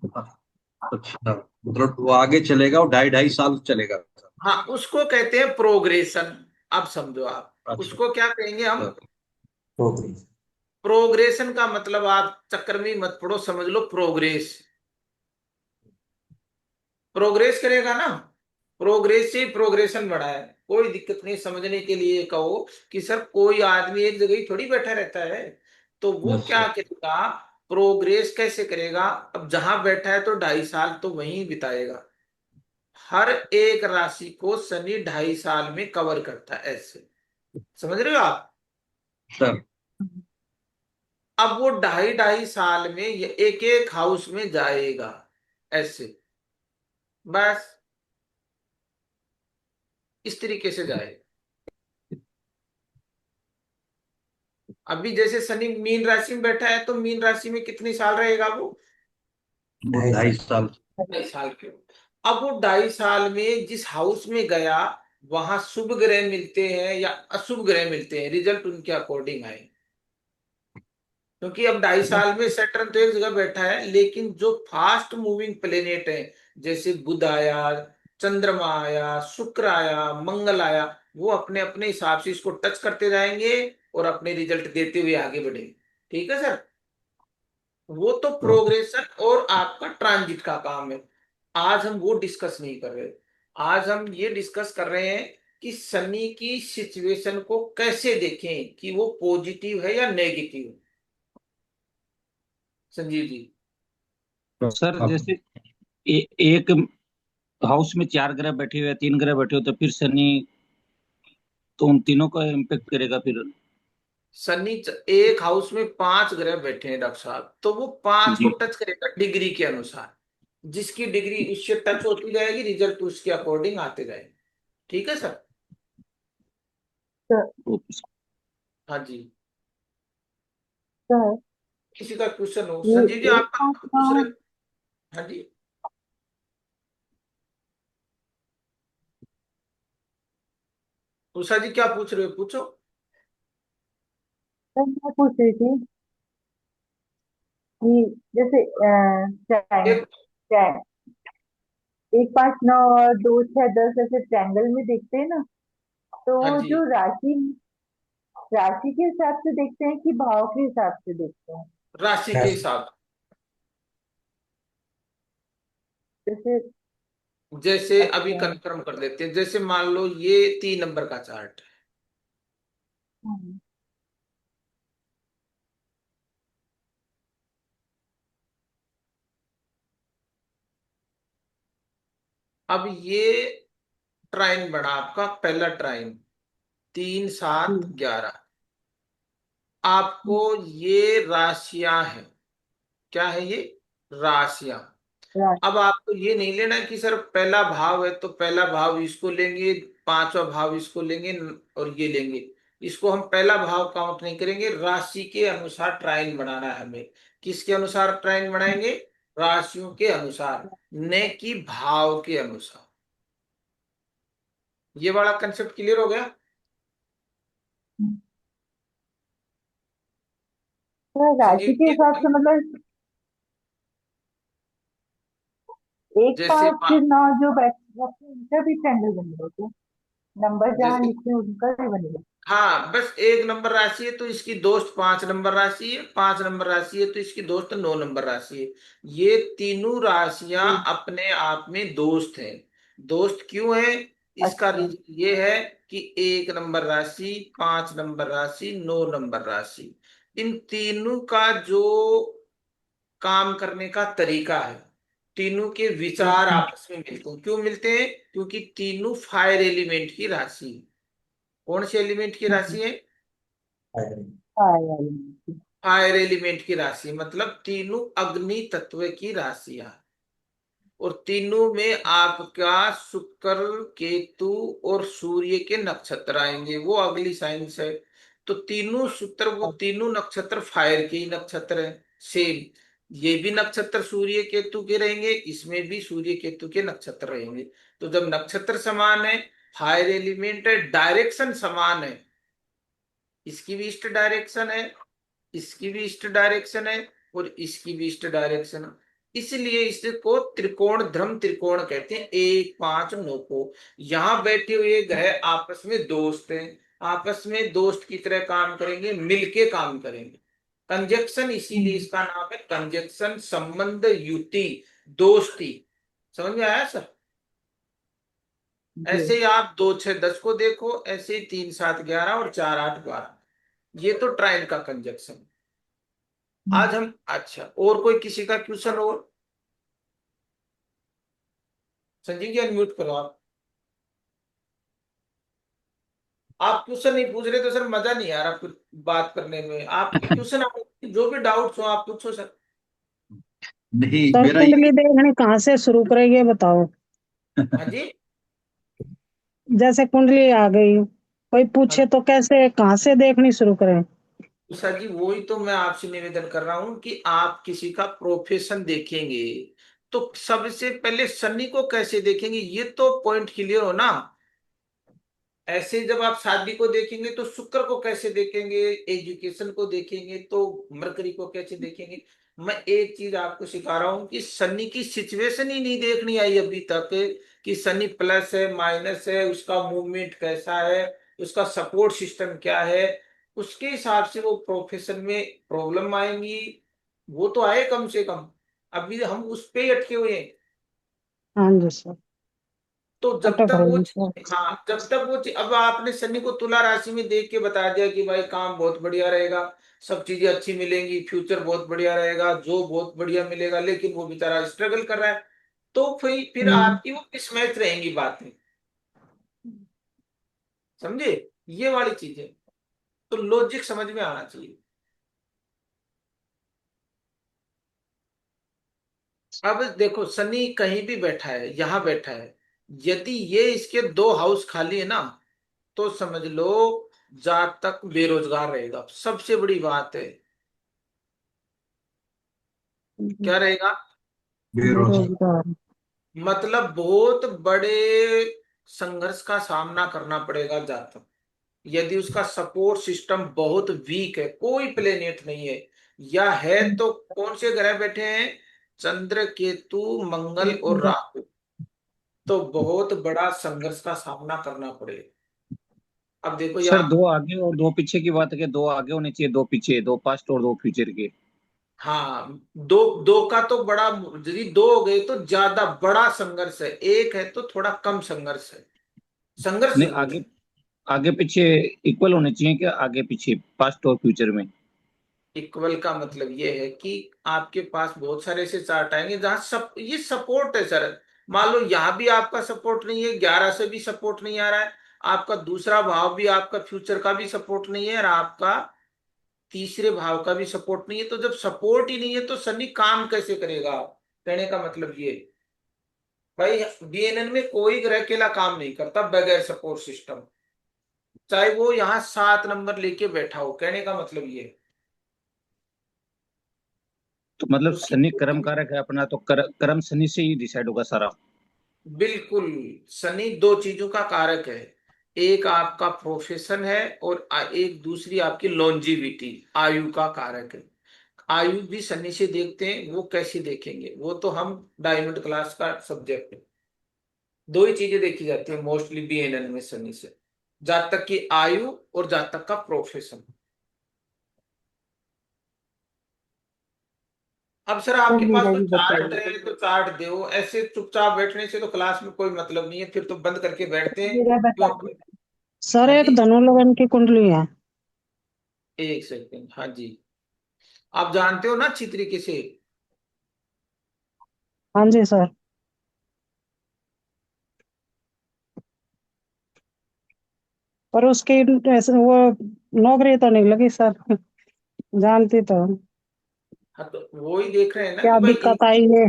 अच्छा, मतलब वो आगे चलेगा और 2.5 2.5 साल चलेगा सर। हाँ, उसको कहते हैं प्रोग्रेशन। अब समझो आप, अच्छा उसको क्या कहेंगे हम। सर। प्रोग्रेस। प्रोग्रेशन का मतलब आप चक्कर में ही मत पड़ो, समझ लो प्रोग्रेस। प्रोग्रेस करेगा ना, प्रोग्रेस से ही प्रोग्रेशन बढ़ा है। कोई दिक्कत नहीं, समझने के लिए कहो कि सर कोई आदमी एक जगह ही थोड़ी बैठा रहता है। तो वो यस क्या सर। करेगा, प्रोग्रेस कैसे करेगा। अब जहां बैठा है तो 2.5 साल तो वहीं बिताएगा। हर एक राशि को शनि 2.5 साल में कवर करता है ऐसे। समझ रहे हो आप। सर। अब वो 2.5 2.5 साल में एक एक हाउस में जाएगा, ऐसे, बस इस तरीके से जाए। अभी जैसे शनि मीन राशि में बैठा है, तो मीन राशि में कितने साल रहेगा वो? वो 2.5 साल। 2.5 साल के। अब वो 2.5 साल में जिस हाउस में गया, वहां शुभ ग्रह मिलते हैं या अशुभ ग्रह मिलते हैं, रिजल्ट उनके अकॉर्डिंग आए। क्योंकि अब 2.5 साल में सैटर्न तो एक जगह बैठा है, लेकिन जो फास्ट मूविंग प्लेनेट है, जैसे बुध आया, चंद्रमा आया, शुक्र आया, मंगल आया, वो अपने अपने हिसाब से इसको टच करते जाएंगे और अपने रिजल्ट देते हुए आगे बढ़ेंगे। ठीक है सर। वो तो प्रोग्रेशन और आपका ट्रांजिट का काम है। आज हम वो डिस्कस नहीं कर रहे। आज हम ये डिस्कस कर रहे हैं कि शनि की सिचुएशन को कैसे देखें, कि वो पॉजिटिव है या नेगेटिव। संजीव जी। सर जैसे एक हाउस में 4 ग्रह बैठे हुए, 3 ग्रह बैठे हो, तो फिर शनि तो उन तीनों का इम्पेक्ट करेगा फिर। एक हाउस में 5 ग्रह बैठे हैं डॉक्टर साहब, तो वो पांच को जी। टच करेगा डिग्री के अनुसार। जिसकी डिग्री उससे टच होती जाएगी, रिजल्ट उसके अकॉर्डिंग आते जाएंगे। ठीक है सर। सर हाँ जी। सर किसी का क्वेश्चन हो ये संजीव जी, एक आपका पाँच नौ दूसरे। हाँ जी। उषा जी क्या पूछ रहे हो, पूछो। सर मैं पूछ रही थी कि जैसे एक। एक पाँच नौ और दो छह दस ऐसे ट्रायंगल में देखते हैं ना, तो हाँ वो जी। जो राशि राशि के हिसाब से देखते हैं कि भाव के हिसाब से देखते हैं? राशि के हिसाब। जैसे जैसे अभी अच्छा। कंफर्म कर लेते हैं, जैसे मान लो ये 3 नंबर का चार्ट है। हम्म, अब ये ट्राइन बना आपका पहला ट्राइन, 3 7 11। आपको हम्म, ये राशियां हैं। क्या है ये? राशियां। राशि। अब आपको ये नहीं लेना कि सर पहला भाव है तो पहला भाव इसको लेंगे, पांचवा भाव इसको लेंगे, और ये लेंगे। इसको हम पहला भाव काउंट नहीं करेंगे, राशि के अनुसार ट्राइन बनाना है हमें। किसके अनुसार ट्राइन बनाएंगे? राशियों के अनुसार, न कि भाव के अनुसार। ये वाला कंसेप्ट क्लियर हो गया? तो राशि संजीव के जी। हिसाब से मतलब एक जैसे पाँच फिर नौ जो बैठे रहते हैं उनका भी ट्रायंगल बनेगा क्या? नंबर जहाँ जैसे लिखे हैं उनका भी बनेगा? हाँ, बस 1 नंबर राशि है तो इसकी दोस्त 5 नंबर राशि है, 5 नंबर राशि है तो इसकी दोस्त 9 नंबर राशि है। ये तीनों राशियां जी। अपने आप में दोस्त हैं। दोस्त क्यों है? इसका अच्छा। रीजन ये है कि 1 नंबर राशि, 5 नंबर राशि, 9 नंबर राशि, इन तीनों का जो काम करने का तरीका है, तीनों के विचार हम्म, आपस में मिलते हैं। क्यों मिलते हैं? क्योंकि तीनों फायर एलिमेंट की राशि है। कौन से एलिमेंट की राशि है? हाँ यार। फायर एलिमेंट की राशि, मतलब तीनों अग्नि तत्व की राशियां। और तीनों में आपका शुक्र, केतु और सूर्य के नक्षत्र आएंगे, वो अगली साइंस है। तो तीनों सूत्र, वो तीनों नक्षत्र फायर के ही नक्षत्र हैं। सेम ये भी नक्षत्र सूर्य केतु के रहेंगे, इसमें भी सूर्य केतु के नक्षत्र रहेंगे। तो जब नक्षत्र समान है, फायर एलिमेंट है, डायरेक्शन समान है, इसकी भी ईस्ट डायरेक्शन है, इसकी भी ईस्ट डायरेक्शन है, और इसकी भी ईस्ट डायरेक्शन है। इसलिए इसको त्रिकोण, ध्रुव त्रिकोण कहते हैं, 1 5 9 को। यहाँ बैठे हुए ग्रह आपस में दोस्त हैं, आपस में दोस्त की तरह काम करेंगे, मिलके काम करेंगे। कंजक्शन, इसीलिए हम्म, इसका नाम है कंजक्शन, संबंध, युति, दोस्ती। समझ में आया सर? जी। ऐसे ही आप 2 6 10 को देखो, ऐसे ही 3 7 11 और 4 8 12, ये तो ट्राइन का कंजक्शन। हम्म, आज हम, अच्छा, और कोई किसी का क्वेश्चन हो? संजीव जी अनम्यूट करो आप। आप क्वेश्चन नहीं पूछ रहे तो सर मजा नहीं आ रहा कुछ बात करने में। आपके क्वेश्चन आप जो भी डाउट्स हो आप पूछो सर। नहीं, सर मेरा ये कुंडली देखने कहाँ से शुरू करें ये बताओ। हाँ जी। जैसे कुंडली आ गई, कोई हाँ पूछे तो कैसे कहाँ से देखनी शुरू करें। सर जी, वही तो मैं आपसे निवेदन कर रहा हूँ कि आप किसी का प्रोफेशन देखेंगे तो सबसे पहले शनि को कैसे देखेंगे, ये तो पॉइंट क्लियर हो ना। ऐसे जब आप शादी को देखेंगे तो शुक्र को कैसे देखेंगे, एजुकेशन को देखेंगे तो मरकरी को कैसे देखेंगे। मैं एक चीज आपको सिखा रहा हूं कि शनि की सिचुएशन ही नहीं देखनी आई अभी तक, कि शनि प्लस है माइनस है, उसका मूवमेंट कैसा है, उसका सपोर्ट सिस्टम क्या है, उसके हिसाब से वो प्रोफेशन में प्रॉब्लम आएंगी। वो तो आए कम से कम, अभी हम उस पे ही अटके हुए हैं। हाँ जी सर। तो जब अटक तक वो रही सर। हाँ, जब तक वो अब आपने शनि को तुला राशि में देख के बता दिया कि भाई काम बहुत बढ़िया रहेगा, सब चीजें अच्छी मिलेंगी, फ्यूचर बहुत बढ़िया रहेगा, जॉब बहुत बढ़िया मिलेगा, लेकिन वो बेचारा स्ट्रगल कर रहा है, तो फिर हम्म, आपकी वो मिसमैच रहेंगी बातें। समझे, ये वाली चीजें तो लॉजिक समझ में आना चाहिए। अब देखो शनि कहीं भी बैठा है, यहां बैठा है, यदि ये इसके 2 हाउस खाली है ना, तो समझ लो जातक बेरोजगार रहेगा, सबसे बड़ी बात है। क्या रहेगा? बेरोजगार। बेरोजगार। मतलब बहुत बड़े संघर्ष का सामना करना पड़ेगा जातक, यदि उसका सपोर्ट सिस्टम बहुत वीक है, कोई प्लेनेट नहीं है, या है तो कौन से ग्रह बैठे हैं, चंद्र केतु मंगल और राहु, तो बहुत बड़ा संघर्ष का सामना करना पड़ेगा। अब देखो सर यहाँ, दो आगे और दो पीछे की बात है कि दो आगे होने चाहिए, दो पीछे, दो पास्ट और दो फ्यूचर के। हाँ, दो दो का तो बड़ा, यदि 2 हो गए तो ज्यादा बड़ा संघर्ष है, एक है तो थोड़ा कम संघर्ष है, संघर्ष नहीं, जरूर आगे है। आगे पीछे इक्वल होने चाहिए क्या, आगे पीछे पास्ट और फ्यूचर में। इक्वल का मतलब ये है कि आपके पास बहुत सारे ऐसे चार्ट आएंगे जहां सब ये सपोर्ट है सर। मान लो यहाँ भी आपका सपोर्ट नहीं है, 11 से भी सपोर्ट नहीं आ रहा है, आपका दूसरा भाव भी आपका फ्यूचर का भी सपोर्ट नहीं है, और आपका तीसरे भाव का भी सपोर्ट नहीं है, तो जब सपोर्ट ही नहीं है तो शनि काम कैसे करेगा। कहने का मतलब ये, भाई बीएनएन में कोई ग्रह अकेला काम नहीं करता बगैर सपोर्ट सिस्टम, चाहे वो यहाँ 7 नंबर लेके बैठा हो, कहने का मतलब ये। तो मतलब उसकी शनि कर्म कारक है अपना, तो कर्म शनि से ही डिसाइड होगा सारा। बिल्कुल, शनि 2 चीजों का कारक है, एक आपका प्रोफेशन है और एक दूसरी आपकी लॉन्जिविटी, आयु का कारक है। आयु भी शनि से देखते हैं, वो कैसे देखेंगे, वो तो हम डायमंड क्लास का सब्जेक्ट है। 2 ही चीजें देखी जाती है मोस्टली बीएनएन में शनि से, जातक की आयु और जातक का प्रोफेशन। अब सर आपके चलिए पास तो रवि चार्ट बताइए। है तो चार्ट दो, ऐसे चुपचाप बैठने से तो क्लास में कोई मतलब नहीं है, फिर तो बंद करके बैठते हैं। जरा क्यों? बताइए। सर हाँ एक जी, धनु लगन की कुंडली है। एक सेकंड, हाँ जी। आप जानते हो ना अच्छी तरीके से। हाँ जी सर। पर उसकी ऐसे वो नौकरी तो नहीं लगी सर। जानती तो हूँ। हाँ, तो वो ही देख रहे हैं ना कि क्या भाई दिक्कत आई है।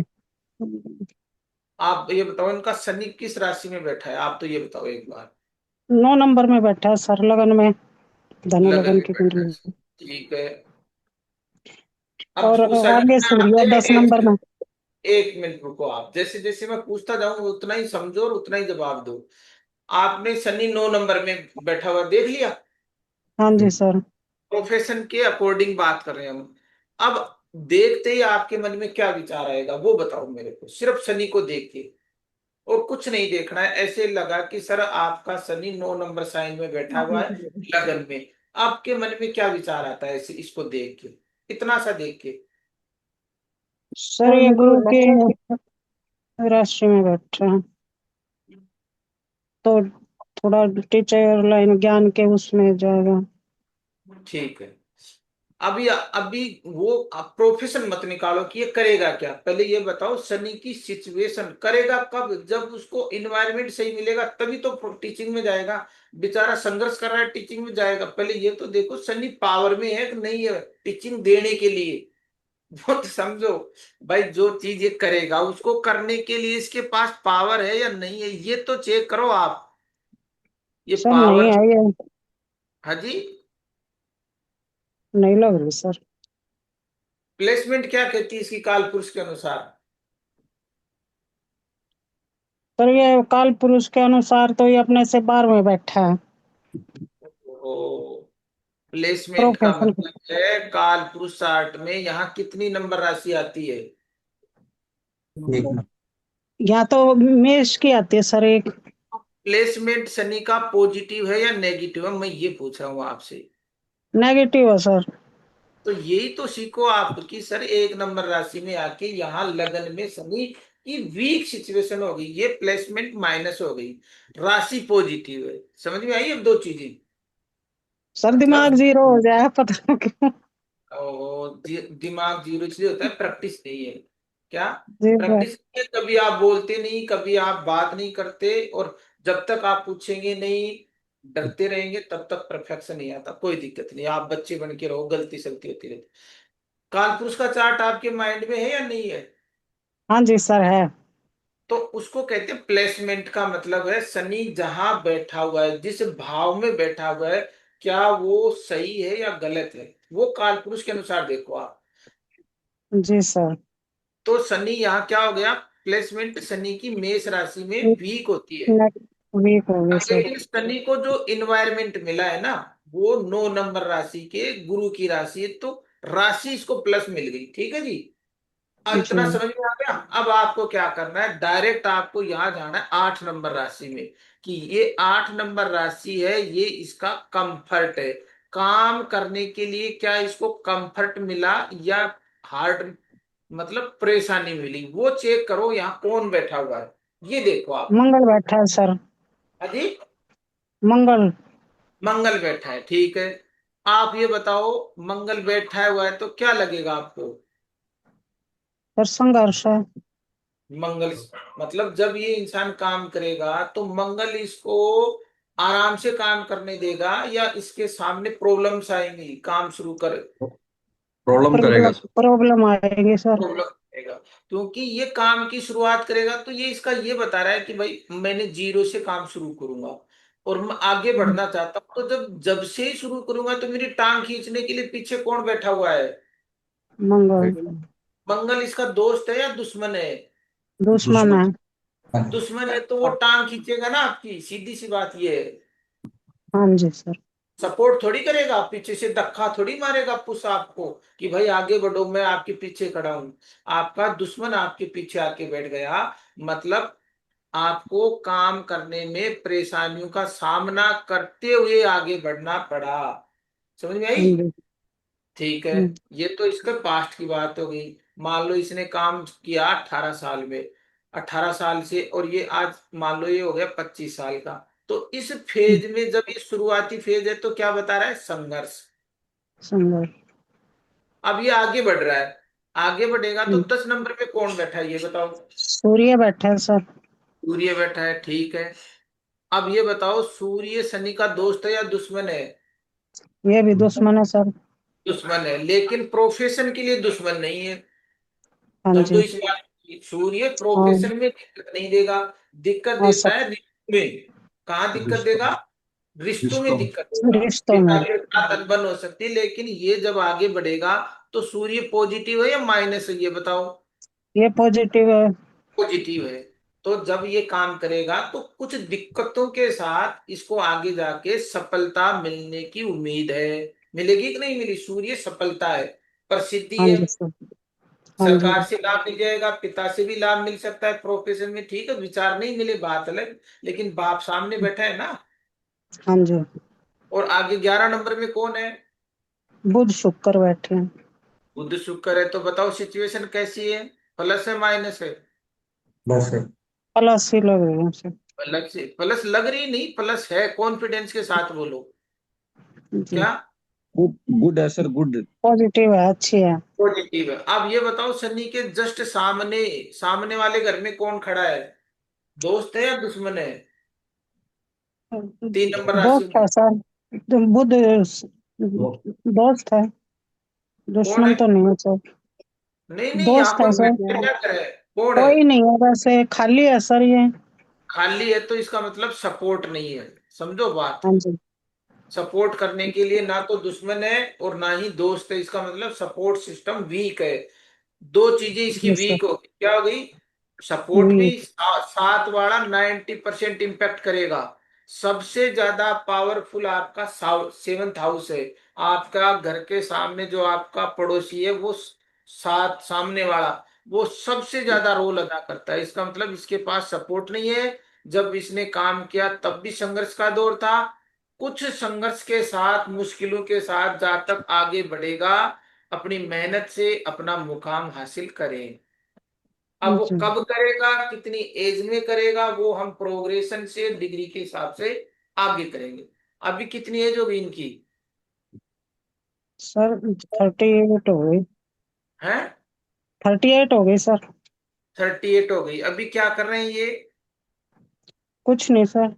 आप ये बताओ इनका शनि किस राशि में बैठा है, आप तो ये बताओ एक बार। 9 नंबर में बैठा है सर, लगन में। धनु लगन लगन में की बैठा है, कुंडली। ठीक है। अब और उस शनि आगे में सूर्य आते हैं 10 नंबर में। एक मिनट रुको, आप जैसे जैसे मैं पूछता जाऊं उतना ही समझो और उतना ही जवाब दो। आपने शनि 9 नंबर में बैठा हुआ देख लिया, हाँ जी सर। प्रोफेशन के अकॉर्डिंग बात कर रहे हैं हम। अब देखते ही आपके मन में क्या विचार आएगा वो बताओ मेरे को, सिर्फ शनि को देख के, और कुछ नहीं देखना है। ऐसे लगा कि सर आपका शनि 9 नंबर साइन में बैठा हुआ है, लगन में, आपके मन में क्या विचार आता है ऐसे इसको देख के, इतना सा देख के। सर सर ये मुझे गुरु लगता है की राशि में बैठा है, तो थोड़ा टीचर लाइन ज्ञान के उसमें जाएगा। ठीक है, अभी अभी वो प्रोफेशन मत निकालो कि ये करेगा क्या, पहले ये बताओ शनि की सिचुएशन करेगा कब, जब उसको इन्वायरमेंट सही मिलेगा तभी तो टीचिंग में जाएगा। बेचारा संघर्ष कर रहा है टीचिंग में जाएगा, पहले ये तो देखो शनि पावर में है कि नहीं है टीचिंग देने के लिए। वो तो समझो भाई, जो चीज ये करेगा उसको करने के लिए इसके पास पावर है या नहीं है, ये तो चेक करो आप। ये सर नहीं पावर। है ये, हाँ जी। नहीं लग रही सर। प्लेसमेंट क्या कहती है इसकी काल पुरुष के अनुसार? सर ये काल पुरुष के अनुसार तो ये अपने से 12 में बैठा है। ओ, प्लेसमेंट का प्रोफेशन। मतलब है काल पुरुष चार्ट में यहाँ कितनी नंबर राशि आती है? एक नंबर। या तो मेष की आती है सर एक। प्लेसमेंट शनि का पॉजिटिव है या नेगेटिव है, मैं ये पूछ रहा हूँ आपसे। नेगेटिव है सर। तो यही तो सीखो आप कि सर एक नंबर राशि में आके यहाँ लगन में शनि की वीक सिचुएशन हो गई, ये प्लेसमेंट माइनस हो गई, राशि पॉजिटिव है। समझ में आई अब दो चीजें? सर मतलब दिमाग जीरो हो जाए पता नहीं क्यों। दिमाग जीरो इसलिए होता है, प्रैक्टिस नहीं है। क्या? जी सर। प्रैक्टिस नहीं है, कभी आप बोलते नहीं, कभी आप बात नहीं करते, और जब तक आप पूछेंगे नहीं, डरते रहेंगे, तब तक परफेक्शन नहीं आता। कोई दिक्कत नहीं, आप बच्चे बन के रहो, गलती सलती होती रहती। कालपुरुष का चार्ट आपके माइंड में है या नहीं है? हाँ जी सर है। तो उसको कहते हैं प्लेसमेंट, का मतलब है शनि जहां बैठा हुआ है, जिस भाव में बैठा हुआ है, क्या वो सही है या गलत है, वो कालपुरुष के अनुसार देखो आप। जी सर। तो शनि यहाँ क्या हो गया, प्लेसमेंट शनि की मेष राशि में वीक होती है। वीक हो गए अब सर। लेकिन शनि को जो इन्वायरमेंट मिला है ना, वो 9 नंबर राशि के गुरु की राशि है, तो राशि इसको प्लस मिल गई। ठीक है जी। अब जी। इतना समझ में आ गया। अब आपको क्या करना है, डायरेक्ट आपको यहाँ जाना है 8 नंबर राशि में, कि ये 8 नंबर राशि है, ये इसका कंफर्ट है। काम करने के लिए क्या इसको कंफर्ट मिला या हार्ड, मतलब परेशानी मिली, वो चेक करो। यहाँ कौन बैठा हुआ है ये देखो आप। मंगल बैठा है सर। अजी, मंगल। मंगल बैठा है, ठीक है। आप ये बताओ, मंगल बैठा हुआ है तो क्या लगेगा आपको? सर संघर्ष है। मंगल, मतलब जब ये इंसान काम करेगा तो मंगल इसको आराम से काम करने देगा या इसके सामने प्रॉब्लम्स आएंगी काम शुरू कर? प्रॉब्लम करेगा प्रॉब्लम सर। प्रॉब्लम आएगी सर। प्रॉब्लम करेगा, क्योंकि ये काम की शुरुआत करेगा तो ये इसका ये बता रहा है कि भाई मैंने जीरो से काम शुरू करूंगा और मैं आगे बढ़ना चाहता हूँ। तो जब जब से ही शुरू करूंगा तो मेरी टांग खींचने के लिए पीछे कौन बैठा हुआ है? मंगल। मंगल इसका दोस्त है या दुश्मन है? दुश्मन दुश्मन। है। दुश्मन है तो वो टांग खींचेगा ना आपकी, सीधी सी बात ये है। हाँ जी सर। सपोर्ट थोड़ी करेगा, पीछे से धक्का थोड़ी मारेगा पुश आपको कि भाई आगे बढ़ो, मैं आपके पीछे खड़ा हूं। आपका दुश्मन आपके पीछे आके बैठ गया, मतलब आपको काम करने में परेशानियों का सामना करते हुए आगे बढ़ना पड़ा। समझ में हाँ आई? जी। ठीक है। हम्म। ये तो इसके पास्ट की बात हो गई। मान लो इसने काम किया 18 साल में, 18 साल से, और ये आज मान लो ये हो गया 25 साल का। तो इस फेज में, जब ये शुरुआती फेज है, तो क्या बता रहा है, संघर्ष। संघर्ष। अब ये आगे बढ़ रहा है, आगे बढ़ेगा तो हम्म। 10 नंबर पे कौन बैठा है ये बताओ? सूर्य बैठा है सर। सूर्य बैठा है, ठीक है। अब ये बताओ, सूर्य शनि का दोस्त है या दुश्मन है? ये भी दुश्मन है सर। दुश्मन है, लेकिन प्रोफेशन के लिए दुश्मन नहीं है। हाँ समझो जी। इस बात की। सूर्य हाँ। प्रोफेशन में दिक्कत नहीं देगा, दिक्कत हाँ देता सर। है रिश्तों में। कहाँ दिक्कत रिश्तों देगा? रिश्तों में रिश्तों में। दिक्कत देगा। रिश्तों पिता में। के साथ अनबन हो सकती है, लेकिन ये जब आगे बढ़ेगा तो सूर्य पॉजिटिव है या माइनस है ये बताओ? ये पॉजिटिव है। पॉजिटिव है। तो जब ये काम करेगा तो कुछ दिक्कतों के साथ इसको आगे जाके सफलता मिलने की उम्मीद है। मिलेगी कि नहीं मिली? सूर्य सफलता है, प्रसिद्धि हाँ है, जी सर। हाँ जी। सरकार से लाभ मिल जाएगा, पिता से भी लाभ मिल सकता है, प्रोफेशन में ठीक है, विचार नहीं मिले बात अलग, लेकिन बाप सामने बैठा है ना। हाँ जी। और आगे 11 नंबर में कौन है? बुध शुक्र बैठे हैं। बुध शुक्र है, तो बताओ सिचुएशन कैसी है, प्लस है माइनस है? बस है। प्लस ही लग रही है सर। अलग से प्लस लग रही नहीं, प्लस है, कॉन्फिडेंस के साथ बोलो। जी। क्या? गुड गुड है सर, गुड। पॉजिटिव है, अच्छी है। पॉजिटिव है। अब ये बताओ, सन्नी के जस्ट सामने, सामने वाले घर में कौन खड़ा है? दोस्त है या दुश्मन है? 3 नंबर राशि दोस्त है में सर, बुध दोस्त है, कौन दुश्मन है? तो नहीं है सर। नहीं नहीं, यहाँ दोस्त है कोई सर, मैटर है। कौन है? कोई नहीं है वैसे, खाली है सर ये। खाली है तो इसका मतलब सपोर्ट नहीं है। समझो बात। हाँ जी। सपोर्ट करने के लिए ना तो दुश्मन है और ना ही दोस्त है, इसका मतलब सपोर्ट सिस्टम वीक है। दो चीजें इसकी जी सर। वीक हो गई। क्या हो गई? सपोर्ट वी भी 7 वाला 90% इम्पैक्ट करेगा। सबसे ज्यादा पावरफुल आपका 7th हाउस है। आपका घर के सामने जो आपका पड़ोसी है वो 7 सामने वाला, वो सबसे ज्यादा रोल अदा करता है। इसका मतलब इसके पास सपोर्ट नहीं है। जब इसने काम किया तब भी संघर्ष का दौर था। कुछ संघर्ष के साथ, मुश्किलों के साथ जहां तक आगे बढ़ेगा, अपनी मेहनत से अपना मुकाम हासिल करें। अब वो जी कब करेगा, कितनी एज में करेगा, वो हम प्रोग्रेशन से, डिग्री के हिसाब से आगे करेंगे। अभी कितनी एज होगी इनकी? सर, 38 हो गई। है? 38 हो गई सर। 38 हो गई। अभी क्या कर रहे हैं ये? कुछ नहीं सर।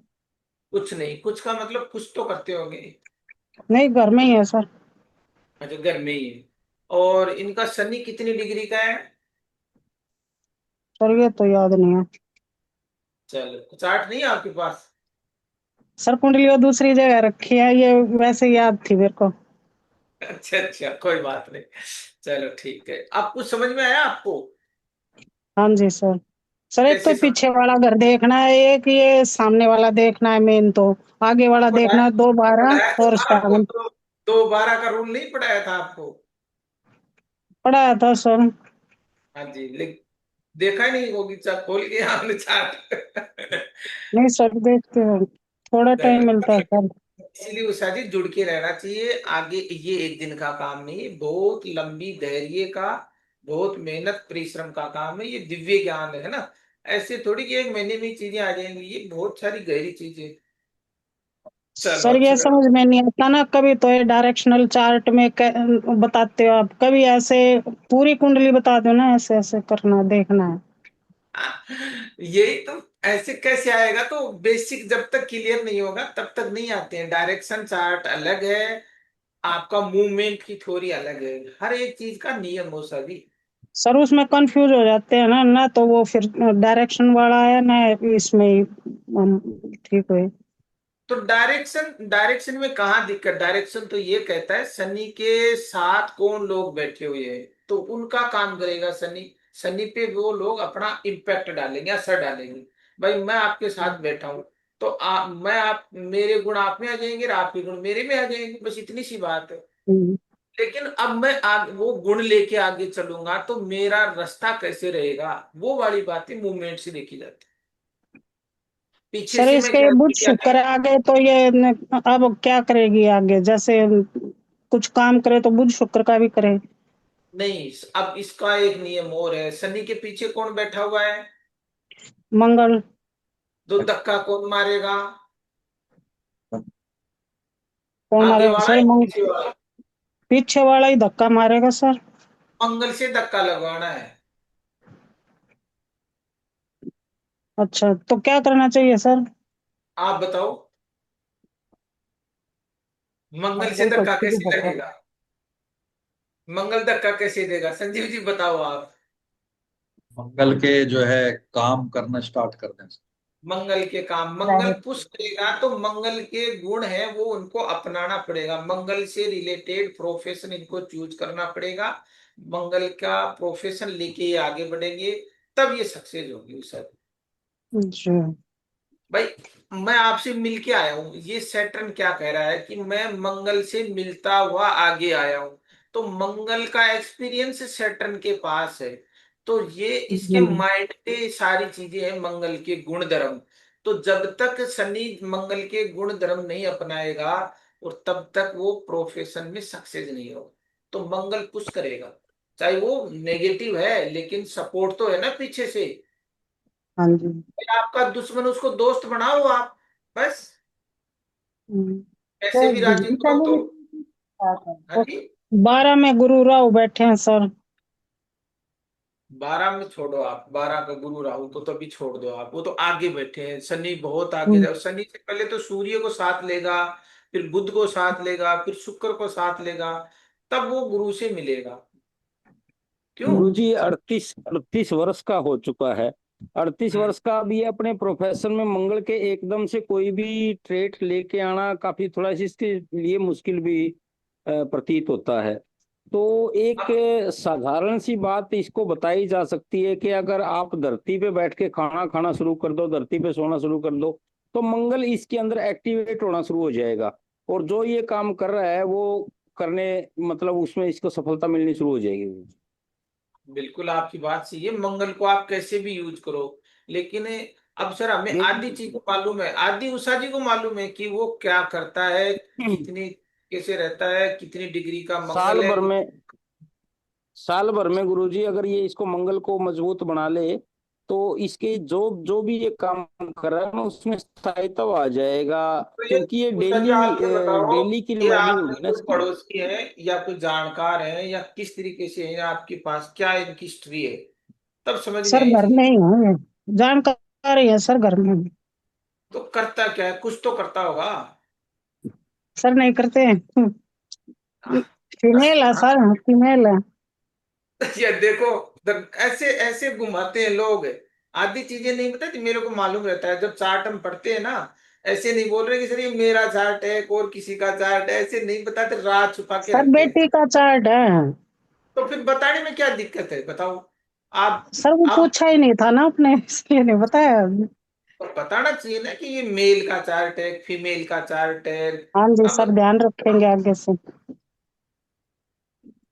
कुछ नहीं। कुछ का मतलब कुछ तो करते होंगे। नहीं, घर में ही है सर। अच्छा, घर में ही है। और इनका शनि कितनी डिग्री का है? सर ये तो याद नहीं है। चलो, चार्ट नहीं है आपके पास? सर कुंडली वो दूसरी जगह रखी है, ये वैसे याद थी मेरे को। अच्छा अच्छा, कोई बात नहीं। चलो ठीक है। अब कुछ समझ में आया आपको? हाँ जी सर। सर एक तो कैसे समझ? पीछे वाला घर देखना है, एक ये सामने वाला देखना है, मेन तो आगे वाला देखना पढ़ाया है, 2 12 पढ़ाया तो और था आपको। 7। 2 12 का रूल नहीं पढ़ाया था आपको? पढ़ाया था सर। हाँ जी, लिख। देखा ही नहीं होगी, खोल के आपने चार्ट। नहीं सर, देखते हो, थोड़ा टाइम मिलता है चलो, सर। इसीलिए उषा जी जुड़ के रहना चाहिए आगे। ये एक दिन का काम नहीं है, बहुत लंबी धैर्य का, बहुत मेहनत परिश्रम का काम है। ये दिव्य ज्ञान है ना। ऐसे थोड़ी कि एक महीने में ही चीजें आ जाएंगी, ये बहुत सारी गहरी चीजें। चलो सर ये अच्छा। समझ में नहीं आता ना, कभी तो ये डायरेक्शनल चार्ट में बताते हो आप, कभी ऐसे पूरी कुंडली बता दो ना, ऐसे ऐसे करना देखना है। यही तो। ऐसे कैसे आएगा? तो बेसिक जब तक क्लियर नहीं होगा तब तक नहीं आते हैं। डायरेक्शन चार्ट अलग है, आपका मूवमेंट की थ्योरी अलग है। हर एक चीज का नियम हो सभी। सर उसमें कंफ्यूज हो जाते हैं ना, ना तो वो फिर डायरेक्शन वाला है ना, इसमें ही हम ठीक है। तो डायरेक्शन, डायरेक्शन में कहाँ दिक्कत? डायरेक्शन तो ये कहता है शनि के साथ कौन लोग बैठे हुए हैं, तो उनका काम करेगा शनि। शनि पे वो लोग अपना इम्पैक्ट डालेंगे, असर डालेंगे। भाई मैं आपके साथ बैठा हूं, तो मैं, आप, मेरे गुण आप में आ जाएंगे और आपके गुण मेरे में आ जाएंगे, बस इतनी सी बात है। हम्म। लेकिन अब मैं वो गुण लेके आगे चलूंगा तो मेरा रास्ता कैसे रहेगा, वो वाली बातें मूवमेंट से देखी जाती है। पीछे सर से मैं इसके क्या बुध किया शुक्र आगे तो ये अब क्या करेगी आगे, जैसे कुछ काम करे तो बुध शुक्र का भी करे। नहीं। अब इसका एक नियम और है, शनि के पीछे कौन बैठा हुआ है? मंगल। तो धक्का कौन मारेगा? कौन आगे मारेगा वाला सर? या पीछे वाला? पीछे वाला ही धक्का मारेगा सर। मंगल से धक्का लगवाना है। अच्छा, तो क्या करना चाहिए सर? आप बताओ, मंगल से मंगल को धक्का अच्छे से कैसे धक्का। लगेगा? मंगल धक्का कैसे देगा? संजीव जी बताओ आप। मंगल के जो है काम करना स्टार्ट कर दें। मंगल के काम, मंगल पुश करेगा तो मंगल के गुण है वो उनको अपनाना पड़ेगा। मंगल से रिलेटेड प्रोफेशन इनको चूज करना पड़ेगा। मंगल का प्रोफेशन लेके ये आगे बढ़ेंगे, तब ये सक्सेस होगी सर। जी। भाई मैं आपसे मिलके आया हूं, ये सैटर्न क्या कह रहा है कि मैं मंगल से मिलता हुआ आगे आया हूं। तो मंगल का एक्सपीरियंस सैटर्न के पास है। तो ये इसके हम्म। माइंड पे सारी चीजें हैं, मंगल के गुण धर्म। तो जब तक शनि मंगल के गुण धर्म नहीं अपनाएगा और तब तक वो प्रोफेशन में सक्सेस नहीं होगा। तो मंगल पुश करेगा, चाहे वो नेगेटिव है लेकिन सपोर्ट तो है ना पीछे से। हाँ जी। आपका दुश्मन, उसको दोस्त बनाओ आप, बस। हम्म। कैसे तो भी राजी बिजली करो चालू तो। भी हाँ जी। 12 में गुरु राहु बैठे हैं सर। 12 में छोड़ो आप, 12 का गुरु राहु को तो अभी छोड़ दो आप, वो तो आगे बैठे हैं, शनि बहुत आगे हम्म, जाओ, शनि से पहले तो सूर्य को साथ लेगा, फिर बुध को साथ लेगा, फिर शुक्र को साथ लेगा, तब वो गुरु से मिलेगा। क्यों? गुरुजी 38 वर्ष का हो चुका है। 38 हम्म। वर्ष का अब ये अपने प्रोफेशन में मंगल के एकदम से कोई भी ट्रेट लेके आना काफी थोड़ा सी इसके लिए मुश्किल भी प्रतीत होता है। तो एक अब साधारण सी बात इसको बताई जा सकती है कि अगर आप धरती पे बैठ के खाना खाना शुरू कर दो, धरती पे सोना शुरू कर दो, तो मंगल इसके अंदर एक्टिवेट होना शुरू हो जाएगा। और जो ये काम कर रहा है वो करने मतलब उसमें इसको सफलता मिलनी शुरू हो जाएगी। बिल्कुल आपकी बात सही है, मंगल को आप कैसे भी यूज करो, लेकिन अब सर हमें आदि देखिए, चीज को मालूम है, आदि उषा जी को मालूम है कि वो क्या करता है, कितनी कैसे रहता है, कितनी डिग्री का साल मंगल है भर कुछ। में साल भर में गुरुजी अगर ये इसको मंगल को मजबूत बना ले तो इसके जो जो भी ये काम कर रहा है ना उसमें स्थायित्व आ जाएगा। तो ये क्योंकि ये उषा जी डेली आप ये बताओ, डेली की ये रिमाइंडिंग आपके होगी ना कोई इसकी। पड़ोसी है या कोई जानकार है या किस तरीके से है आपके पास, क्या इनकी हिस्ट्री है, तब समझ में सर आई घर चीजें। में ही है, जानकारी है सर घर में। तो करता क्या है, कुछ तो करता होगा। सर नहीं करते हैं। बस फीमेल है हाँ। सर, फीमेल है। ये देखो, ऐसे ऐसे घुमाते हैं लोग, आधी चीजें नहीं बताती, मेरे को मालूम रहता है, जब चार्ट हम पढ़ते हैं ना, ऐसे नहीं बोल रहे कि सर ये मेरा चार्ट है और किसी का चार्ट है, ऐसे नहीं बताते, राज छुपा के सर रखते हैं। बेटी का चार्ट है। तो फिर बताने में क्या दिक्कत है, बताओ। आप सर वो आप पूछा ही नहीं था ना आपने, इसलिए नहीं बताया। तो बताना चाहिए ना कि ये मेल का चार्ट है, फीमेल का चार्ट है। हाँ जी अब सर, ध्यान रखेंगे आगे से।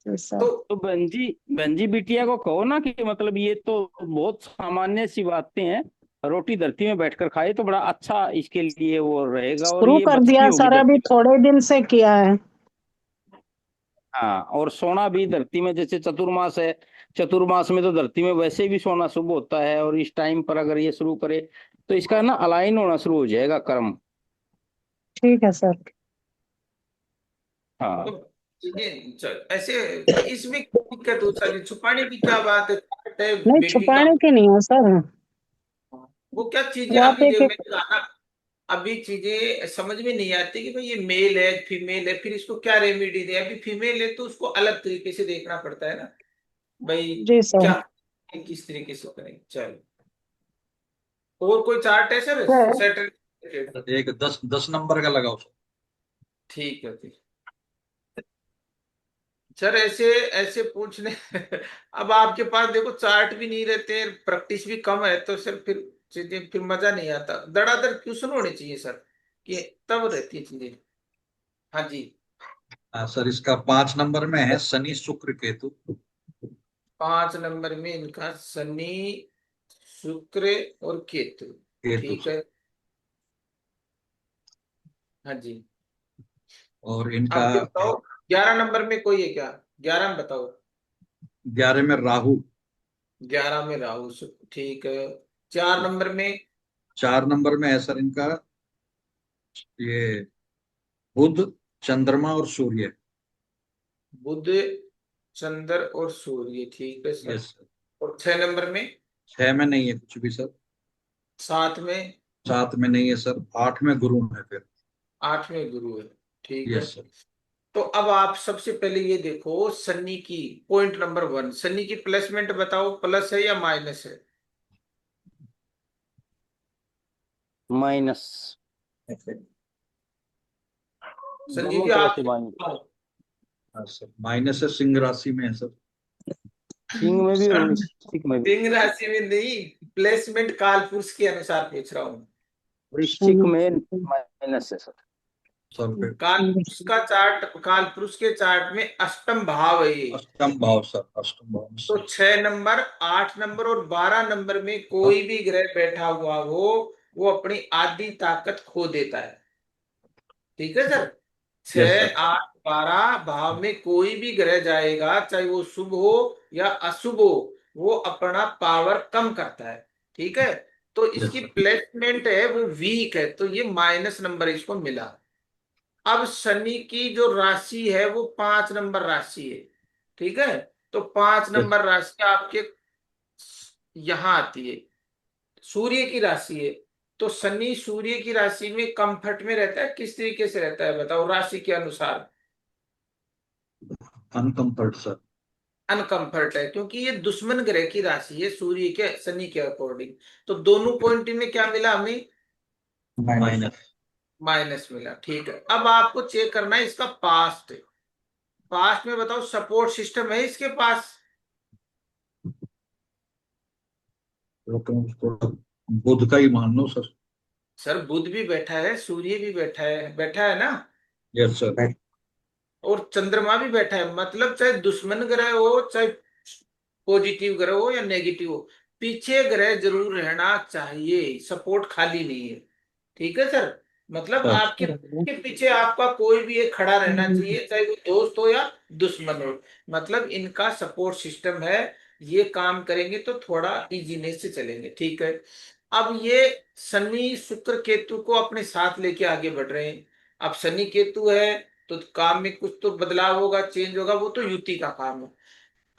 जी तो सर। तो बहन जी बिटिया को कहो ना कि मतलब ये तो बहुत सामान्य सी बातें हैं। रोटी धरती में बैठकर खाए तो बड़ा अच्छा इसके लिए वो रहेगा और शुरू ये कर बचती दिया होगी सर, अभी धरती। थोड़े दिन से किया है। हाँ, और सोना भी धरती में जैसे चतुर्मास है, चतुर्मास में तो धरती में वैसे भी सोना शुभ होता है और इस टाइम पर अगर ये शुरू करे तो इसका ना अलाइन होना शुरू हो जाएगा कर्म। ठीक है सर। तो हाँ। ऐसे इसमें क्या दिक्कत हो सारी, छुपाने की क्या बात है, चार्ट है नहीं बेटी का। छुपाने की नहीं है सर। वो क्या चीजें वो आप अभी एक देख एक। मैंने कहा ना, अभी चीजें समझ में नहीं आती कि भाई ये मेल है फीमेल है, फिर इसको क्या रेमेडी दे, अभी फीमेल है तो उसको अलग तरीके से देखना पड़ता है ना भाई, जी सर। क्या किस तरीके से करें। चलो, और कोई चार्ट है सर सर सैटरडे। एक 10 10 नंबर का लगाओ सर। ठीक है फिर सर, ऐसे ऐसे पूछने अब आपके पास देखो चार्ट भी नहीं रहते हैं, प्रैक्टिस भी कम है, तो सर फिर चीजें फिर मजा नहीं आता, धड़ाधड़ क्वेश्चन होने चाहिए सर, कि तब रहती है चीजें। हाँ जी। हाँ सर, इसका 5 नंबर में है शनि शुक्र केतु। 5 नंबर में इनका शनि शुक्र और केतु। केतु ठीक सर। है। हाँ जी। और इनका अब ये बताओ, 11 नंबर में कोई है क्या, 11 में बताओ। 11 में राहु। 11 में राहु ठीक है। 4 नंबर में 4 नंबर में है सर इनका ये बुध, चंद्रमा और सूर्य। बुध चंद्र और सूर्य, ठीक है सर। Yes sir. और 6 नंबर में 6 में नहीं है कुछ भी सर। 7 में 7 में नहीं है सर। 8 में गुरु है फिर। 8 में गुरु है। ठीक है। Yes sir. तो अब आप सबसे पहले ये देखो शनि की, पॉइंट नंबर 1, शनि की प्लेसमेंट बताओ, प्लस है या माइनस है। माइनस। संजीव दोनों जी तरह आप से माइनस। हाँ सर, माइनस है, सिंह राशि में है सर। सिंह में भी और सर वृश्चिक में भी। सिंह राशि में नहीं, प्लेसमेंट काल पुरुष के अनुसार पूछ रहा हूँ। वृश्चिक में माइनस है सर। सर फिर काल पुरुष का चार्ट, काल पुरुष के चार्ट में अष्टम भाव है ये। अष्टम भाव सर, अष्टम भाव तो 6 नंबर, 8 नंबर और 12 नंबर में कोई भी ग्रह बैठा हुआ हो, वो अपनी आधी ताकत खो देता है। ठीक है सर। Yes sir. 6 8 12 भाव में कोई भी ग्रह जाएगा, चाहे वो शुभ हो या अशुभ हो, वो अपना पावर कम करता है। ठीक है। तो यस इसकी सर। प्लेसमेंट है वो वीक है, तो ये माइनस नंबर इसको मिला। अब शनि की जो राशि है वो 5 नंबर राशि है, ठीक है। तो 5 नंबर राशि आपके यहाँ आती है, सूर्य की राशि है। तो शनि सूर्य की राशि में कंफर्ट में रहता है, किस तरीके से रहता है बताओ राशि के अनुसार? Uncomfort sir. अनकंफर्ट है, क्योंकि ये दुश्मन ग्रह की राशि है सूर्य के शनि के अकॉर्डिंग। तो दोनों पॉइंट में क्या मिला हमें? माइनस। माइनस मिला, ठीक है। अब आपको चेक करना है इसका पास्ट। पास्ट में बताओ सपोर्ट सिस्टम है इसके पास? तो उसको बुध का ही मान लो सर। सर बुध भी बैठा है, सूर्य भी बैठा है ना, यस सर। और चंद्रमा भी बैठा है। मतलब चाहे दुश्मन ग्रह हो, चाहे पॉजिटिव ग्रह हो या नेगेटिव हो, पीछे ग्रह जरूर रहना चाहिए, सपोर्ट खाली नहीं है। ठीक है सर। मतलब सर आपके के पीछे आपका कोई भी एक खड़ा रहना चाहिए, चाहे वो दोस्त हो या दुश्मन हो। मतलब इनका सपोर्ट सिस्टम है, ये काम करेंगे तो थोड़ा इजीनेस से चलेंगे, ठीक है। अब ये शनि शुक्र केतु को अपने साथ लेके आगे बढ़ रहे हैं। अब शनि केतु है तो काम में कुछ तो बदलाव होगा, चेंज होगा, वो तो युति का काम है।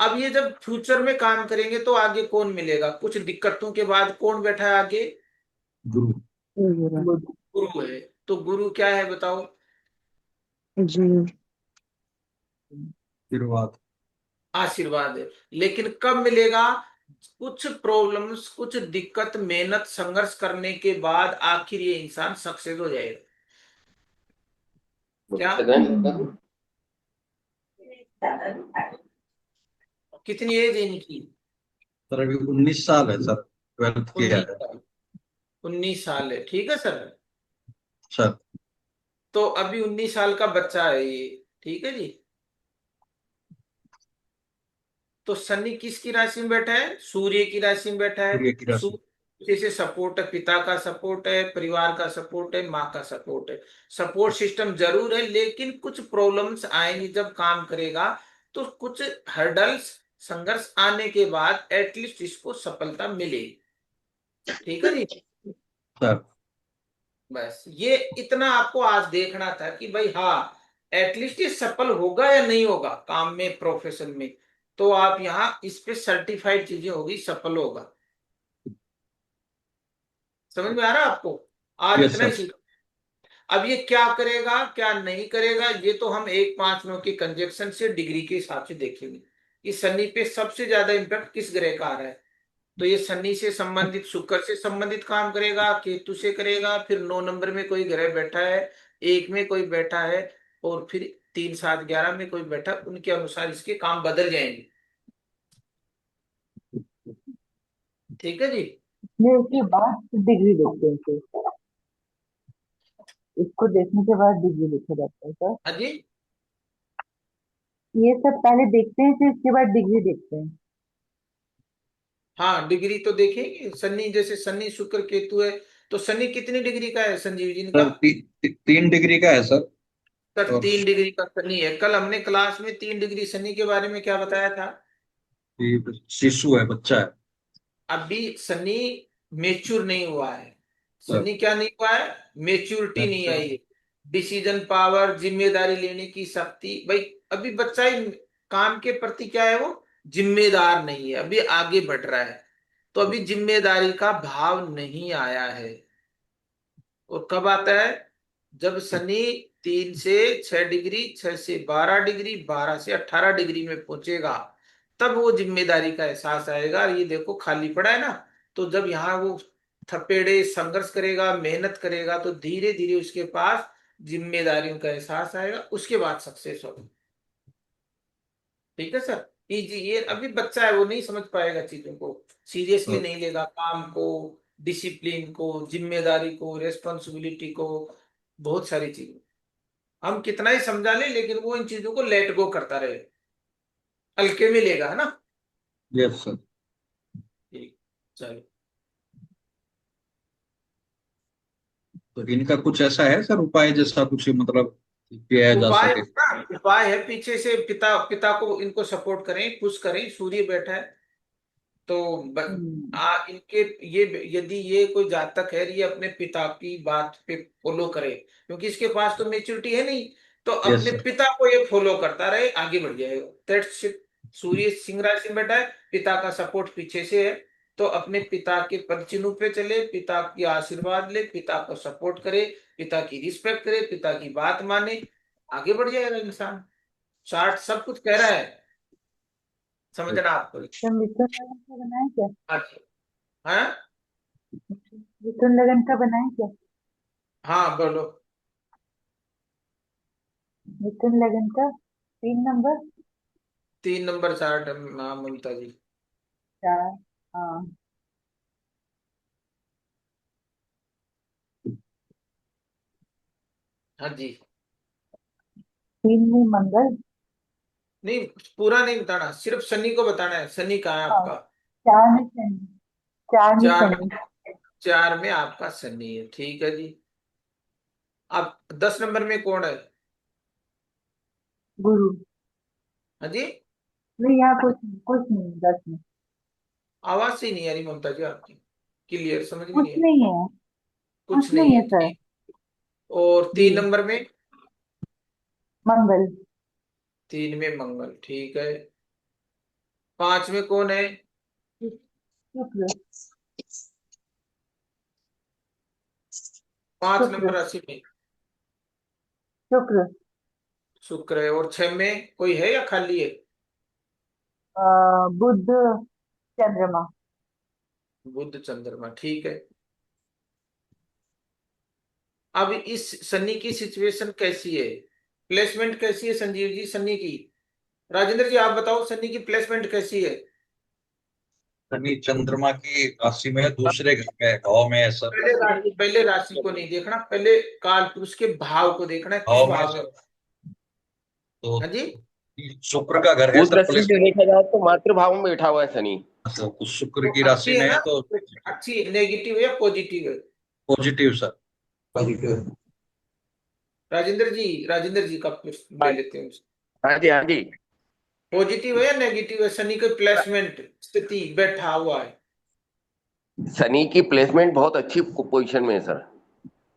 अब ये जब फ्यूचर में काम करेंगे तो आगे कौन मिलेगा? कुछ दिक्कतों के बाद कौन बैठा है आगे? गुरु। गुरु है। तो गुरु क्या है बताओ? जी। आशीर्वाद। आशीर्वाद है। लेकिन कब मिलेगा? कुछ प्रॉब्लम्स, कुछ दिक्कत, मेहनत, संघर्ष करने के बाद आखिर ये इंसान सक्सेस हो जाएगा। क्या? कितनी एज है इनकी? सर अभी 19 साल है सर, 12th किया 19 है। साल 19 साल है, ठीक है सर। सर तो अभी 19 साल का बच्चा है ये, ठीक है जी। तो शनि किसकी राशि में बैठा है? सूर्य की राशि में बैठा है। सूर्य की राशि। सूर्य से सपोर्ट है, पिता का सपोर्ट है, परिवार का सपोर्ट है, माँ का सपोर्ट है। सपोर्ट सिस्टम जरूर है, लेकिन कुछ प्रॉब्लम्स आएंगी जब काम करेगा। तो कुछ हर्डल्स, संघर्ष आने के बाद एटलीस्ट इसको सफलता मिलेगी। ठीक है जी। सर बस ये इतना आपको आज देखना था कि भाई हाँ, एटलीस्ट ये सफल होगा या नहीं होगा काम में, प्रोफेशन में। तो आप यहाँ इस पे सर्टिफाइड चीजें होगी, सफल होगा। समझ में आ रहा है आपको? आज यस इतना ही सर। सीख। अब ये क्या करेगा क्या नहीं करेगा, ये तो हम 1 5 9 के कंजक्शन से डिग्री के हिसाब से देखेंगे कि शनि पे सबसे ज्यादा इम्पैक्ट किस ग्रह का आ रहा है। तो ये शनि से संबंधित, शुक्र से संबंधित काम करेगा, केतु से करेगा, फिर 9 नंबर में कोई ग्रह बैठा है, 1 में कोई बैठा है, और फिर 3 7 11 में कोई बैठा है, उनके अनुसार इसके काम बदल जाएंगे। ठीक है जी। इसमें उसके बाद डिग्री देखते हैं फिर। इसको देखने के बाद डिग्री लिखा जाता है सर। हाँ जी। ये सब पहले देखते हैं, फिर इसके बाद डिग्री देखते हैं। हाँ डिग्री तो देखेंगे। शनि जैसे शनि शुक्र केतु है, तो शनि कितनी डिग्री का है संजीव जी का? सर 3 डिग्री का है सर। सर और 3 डिग्री का शनि है। कल हमने क्लास में 3 डिग्री शनि के बारे में क्या बताया था? ये शिशु है, बच्चा है। अभी शनि मेच्योर नहीं हुआ है। सर शनि क्या नहीं हुआ है? मेच्योरिटी नहीं आई है। डिसीजन पावर, जिम्मेदारी लेने की शक्ति, भाई अभी बच्चा ही काम के प्रति क्या है, वो जिम्मेदार नहीं है, अभी आगे बढ़ रहा है। तो अभी जिम्मेदारी का भाव नहीं आया है। और कब आता है? जब शनि 3 से 6 डिग्री, 6 से 12 डिग्री, 12 से 18 डिग्री में पहुंचेगा, तब वो जिम्मेदारी का एहसास आएगा। और ये देखो खाली पड़ा है ना, तो जब यहाँ वो थपेड़े संघर्ष करेगा, मेहनत करेगा, तो धीरे धीरे उसके पास जिम्मेदारियों का एहसास आएगा, उसके बाद सक्सेस होगा। ठीक है सर। ये अभी बच्चा है, वो नहीं समझ पाएगा चीजों को, सीरियसली नहीं लेगा काम को, डिसिप्लिन को, जिम्मेदारी को, रेस्पॉन्सिबिलिटी को, बहुत सारी चीजें। हम कितना ही समझा ले, लेकिन वो इन चीजों को लेट गो करता रहे, हल्के में लेगा, है ना। Yes sir. ठीक। चलो। तो इनका कुछ ऐसा है सर उपाय, जैसा कुछ मतलब किया जा उपाय सके? उपाय है, पीछे से पिता पिता को इनको सपोर्ट करें, पुश करें। सूर्य बैठा है तो हम्म, इनके ये यदि ये कोई जातक है, ये अपने पिता की बात पे फॉलो करे, क्योंकि इसके पास तो मेच्योरिटी है नहीं, तो यस अपने सर। पिता को ये फॉलो करता रहे, आगे बढ़ जाएगा। That's it. सूर्य सिंह राशि में बैठा है, पिता का सपोर्ट पीछे से है, तो अपने पिता के पद चिन्हों पे चले, पिता की आशीर्वाद ले, पिता को सपोर्ट करे, पिता की रिस्पेक्ट करे, पिता की बात माने, आगे बढ़ जाएगा इंसान। चार्ट सब कुछ कह रहा है, समझना आपको। तो मिथुन लगन का बनाए क्या? अच्छा। हाँ। मिथुन लगन का बनाए क्या? हाँ बोलो। मिथुन लगन का 3 नंबर। 3 नंबर चार्ट है, हाँ ममता जी। 4। हाँ। हाँ जी। 3 में मंगल। नहीं, पूरा नहीं बताना, सिर्फ शनि को बताना है। शनि कहाँ है हाँ। आपका? 4 में शनि। 4 में 4 में। शनि। 4 में आपका शनि है, ठीक है जी। अब 10 नंबर में कौन है? गुरु। हाँ जी। नहीं, यहाँ कुछ नहीं, 10 में आवाज से ही नहीं आ रही ममता जी आपकी, क्लियर समझ में कुछ नहीं है। नहीं है। कुछ कुछ नहीं नहीं है, है सर। ठीक। और जी। 3 नंबर में? मंगल। 3 में मंगल, ठीक है। 5 में कौन है? शुक्र। 5 नंबर शुक्र। राशि में? शुक्र। शुक्र है। और 6 में कोई है या खाली है? बुध। चंद्रमा। बुध चंद्रमा, ठीक है। अब इस शनि की सिचुएशन कैसी है, प्लेसमेंट कैसी है संजीव जी शनि की? राजेंद्र जी आप बताओ, शनि की प्लेसमेंट कैसी है? शनि चंद्रमा की राशि में है, दूसरे घर में है, भाव में है सर। पहले राशि को नहीं देखना, पहले काल पुरुष के भाव को देखना है, किस भाव में भाव में। सर, तो हाँ जी। शुक्र का घर है उस सर दृष्टि प्लस। से देखा जाए तो मातृभाव में बैठा हुआ है शनि। मतलब उस शुक्र तो की राशि अच्छी है में ना? है तो अच्छी नेगेटिव है या पॉजिटिव है? Positive sir. पॉजिटिव। राजेंद्र जी का प्रश्न ले हाँ लेते हैं। हाँ जी, हाँ जी। पॉजिटिव है या नेगेटिव है? शनि का प्लेसमेंट स्थिति बैठा हुआ है। शनि की प्लेसमेंट बहुत अच्छी पोजीशन में है सर।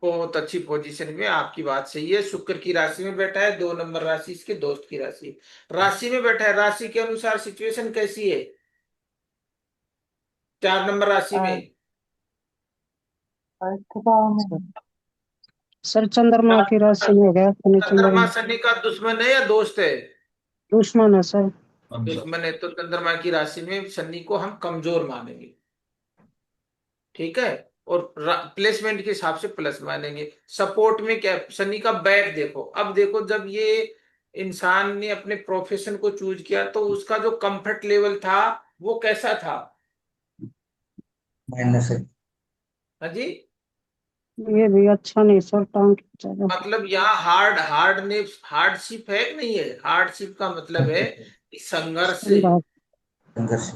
बहुत अच्छी पोजीशन में, आपकी बात सही है। शुक्र की राशि में बैठा है, 2 नंबर राशि इसके दोस्त की राशि, राशि में बैठा है। राशि के अनुसार सिचुएशन कैसी है 4 नंबर राशि में? अर्थ भाव में सर है। सर, चंद्रमा की राशि में हो गया शनि चंद्रमा चंद्रमा। शनि का दुश्मन है या दोस्त है? दुश्मन है सर। अच्छा। दुश्मन है, तो चंद्रमा की राशि में शनि को हम कमजोर मानेंगे, ठीक है। और प्लेसमेंट के हिसाब से प्लस मानेंगे। सपोर्ट में क्या, शनि का बैक देखो। अब देखो, जब ये इंसान ने अपने प्रोफेशन को चूज किया, तो उसका जो कंफर्ट लेवल था वो कैसा था? माइनस है। हाँ जी। ये भी अच्छा नहीं सर, टांग खींचा मतलब यहाँ हार्डशिप है कि नहीं है? हार्डशिप का मतलब है कि संघर्ष। जाएगा। संघर्ष।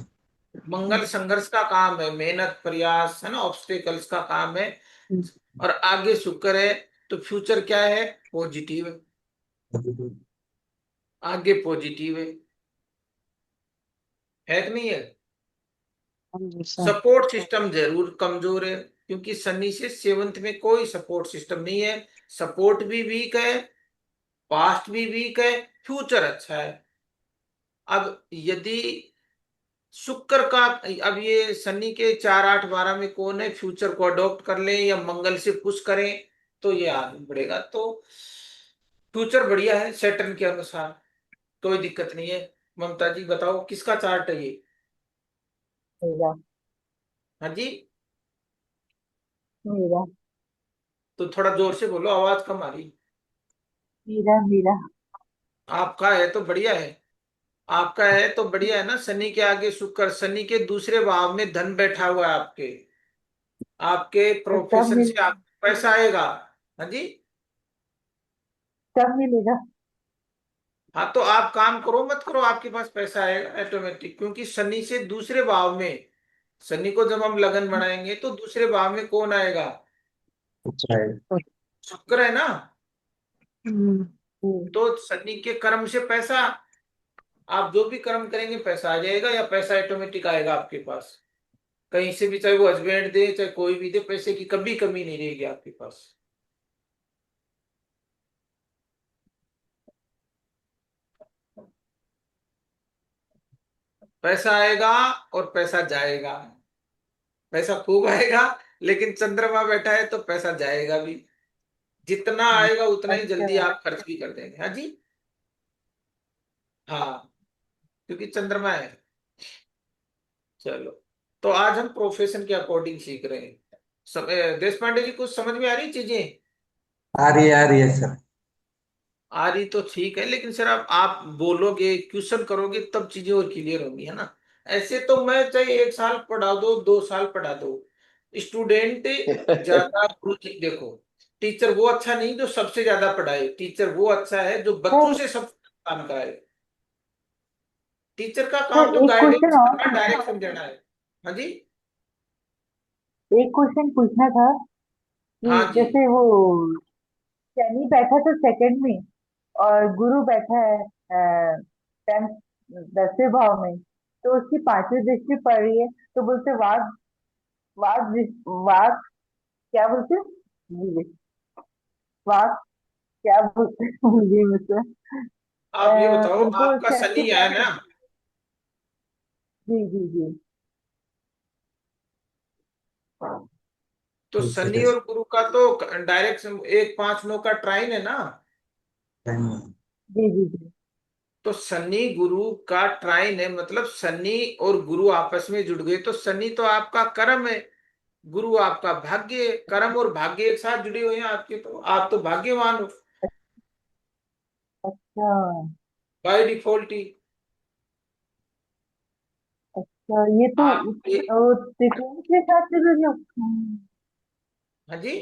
मंगल संघर्ष का काम है, मेहनत प्रयास है ना, ऑब्स्टेकल्स का काम है। और आगे शुक्र है, तो फ्यूचर क्या है? पॉजिटिव है। आगे पॉजिटिव है कि नहीं है? हाँ जी सर। सपोर्ट सिस्टम जरूर कमजोर है, क्योंकि शनि से 7th में कोई सपोर्ट सिस्टम नहीं है। सपोर्ट भी वीक है, पास्ट भी वीक है, फ्यूचर अच्छा है। अब यदि शुक्र का, अब ये शनि के 4 8 12 में कौन है, फ्यूचर को अडॉप्ट कर ले या मंगल से पुश करें, तो ये आगे बढ़ेगा। तो फ्यूचर बढ़िया है सैटर्न के अनुसार, कोई दिक्कत नहीं है। ममता जी बताओ, किसका चार्ट है ये? मेरा। हाँ जी। मेरा। तो थोड़ा जोर से बोलो, आवाज कम आ रही। मेरा। मेरा। आपका है तो बढ़िया है। आपका है तो बढ़िया है ना। शनि के आगे शुक्र, शनि के दूसरे भाव में धन बैठा हुआ है आपके। आपके तो कब प्रोफेशन से मिलेगा? आप पैसा आएगा। हाँ जी। कब मिलेगा? हाँ, तो आप काम करो मत करो, आपके पास पैसा आएगा ऑटोमेटिक, क्योंकि शनि से दूसरे भाव में, शनि को जब हम लगन बनाएंगे तो दूसरे भाव में कौन आएगा? अच्छा है। शुक्र है ना। हम्म, हम्म। तो शनि के कर्म से पैसा, आप जो भी कर्म करेंगे पैसा आ जाएगा, या पैसा ऑटोमेटिक आएगा आपके पास कहीं से भी, चाहे वो हस्बैंड दे चाहे कोई भी दे, पैसे की कभी कमी नहीं रहेगी आपके पास। पैसा आएगा और पैसा जाएगा। पैसा खूब आएगा, लेकिन चंद्रमा बैठा है तो पैसा जाएगा भी। जितना आएगा उतना ही अच्छा। जल्दी आप खर्च भी कर देंगे। हाँ जी। हाँ, क्योंकि चंद्रमा है। चलो, तो आज हम प्रोफेशन के अकॉर्डिंग सीख रहे हैं। देश पांडे जी, कुछ समझ में आ रही चीजें? आ रही है सर। आ रही तो ठीक है, लेकिन सर आप बोलोगे, क्वेश्चन करोगे, तब चीजें और क्लियर होंगी, है ना। ऐसे तो मैं चाहे 1 साल पढ़ा दो, 2 साल पढ़ा दो, स्टूडेंट ज्यादा देखो, टीचर वो अच्छा नहीं जो सबसे ज्यादा पढ़ाए, टीचर वो अच्छा है जो बच्चों सर से सब काम कराए। टीचर का सर काम तो एक क्वेश्चन गाइडेंस और करना, पूछना, डायरेक्ट समझाना है। हाँ जी। एक क्वेश्चन पूछना था कि हाँ जी। जैसे वो शनि बैठा था सेकंड में और गुरु बैठा है 10th 10वें भाव में, तो उसकी 5वीं दृष्टि पड़ रही है, तो बोलते वाग वाग वाग क्या बोलते हैं? भूल गई। वाग क्या बोलते हैं? भूल गई मुझसे। आप ये बताओ, उनको आपका शक्ति शनि है प्राप्त ना? होती है। जी जी जी। तो ठीक शनि है और गुरु का तो डायरेक्ट एक 5 9 का ट्राइन है ना। सर। जी जी जी। तो शनि गुरु का ट्राइन है, मतलब शनि और गुरु आपस में जुड़ गए, तो शनि तो आपका कर्म है, गुरु आपका भाग्य है। कर्म और भाग्य एक साथ जुड़े हुए हैं आपके, तो आप तो भाग्यवान हो अच्छा बाय डिफॉल्ट ही। अच्छा, ये तो आप त्रिकोण के हिसाब से भी हाँ जी।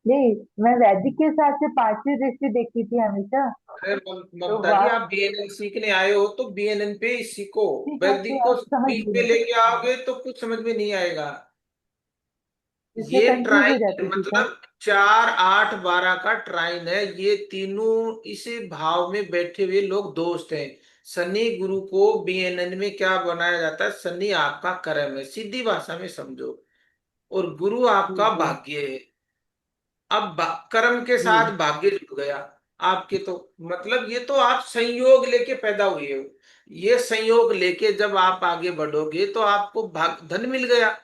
नहीं, मैं वैदिक के हिसाब से 5वीं दृष्टि देखती थी हमेशा। अरे तो ममता जी, वाह, आप बीएनएन सीखने आए हो तो बीएनएन पे ही सीखो। ठीक है, वैदिक को अब समझ बीच में गई। लेके आओगे तो कुछ समझ में नहीं आएगा। इसमें ये कंफ्यूज हो ट्राइन जाती थी सर। मतलब 4 8 12 का ट्राइन है, ये तीनों इसी भाव में बैठे हुए लोग दोस्त हैं। शनि गुरु को बीएनएन में क्या बनाया जाता है? शनि आपका कर्म है, सीधी भाषा में समझो, और गुरु जी आपका जी भाग्य है। अब कर्म के जी साथ भाग्य जुड़ गया आपके, तो मतलब ये तो आप संयोग लेके पैदा हुए हो। ये संयोग लेके जब आप आगे बढ़ोगे तो आपको धन मिल गया,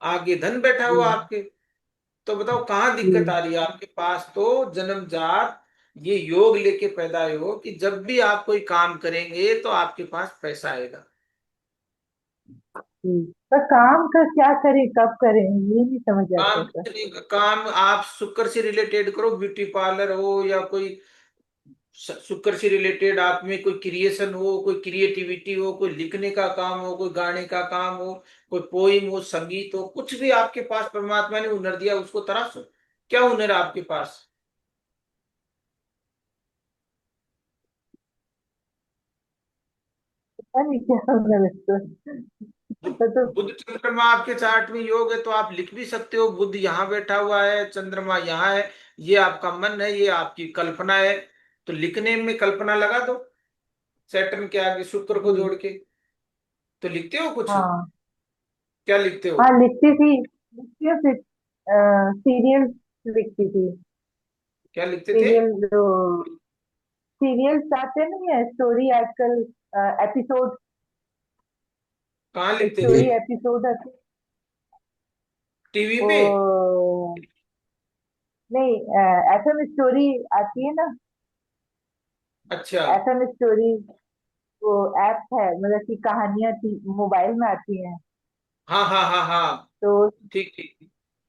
आगे धन बैठा जी हुआ आपके। तो बताओ कहाँ दिक्कत जी आ रही है आपके पास? तो जन्मजात ये योग लेके पैदा हुए हो कि जब भी आप कोई काम करेंगे तो आपके पास पैसा आएगा। जी। पर काम का क्या करें, कब करें, ये नहीं समझ आता सर। काम आप शुक्र से रिलेटेड करो, ब्यूटी पार्लर हो या कोई शुक्र से रिलेटेड आप में कोई क्रिएशन हो, कोई क्रिएटिविटी हो, कोई लिखने का काम हो, कोई गाने का काम हो, कोई पोइम हो, संगीत हो, कुछ भी आपके पास परमात्मा ने हुनर दिया उसको तराशो। क्या हुनर है आपके पास? पता नहीं क्या होगा इसको। तो बुध चंद्रमा आपके चार्ट में योग है तो आप लिख भी सकते हो, बुध यहाँ बैठा हुआ है, चंद्रमा यहाँ है। ये आपका मन है, ये आपकी कल्पना है, तो लिखने में कल्पना लगा दो, सैटर्न के आगे शुक्र को जी। जोड़ के। तो लिखते हो कुछ? हाँ क्या लिखते हो? हाँ, लिखती हूँ फिर सीरियल लिखती थी। क्या लिखते थे? सीरियल जो सीरियल्स आते नहीं है, स्टोरी आजकल, एपिसोड, कहाँ लिखते थे? स्टोरी एपिसोड आते। टीवी पे? वो नहीं, एफएम स्टोरी आती है ना, अच्छा। एफएम स्टोरी, वो ऐप है, मतलब कि कहानियां मोबाइल में आती हैं। हाँ हाँ हाँ हाँ। तो ठीक ठीक। तो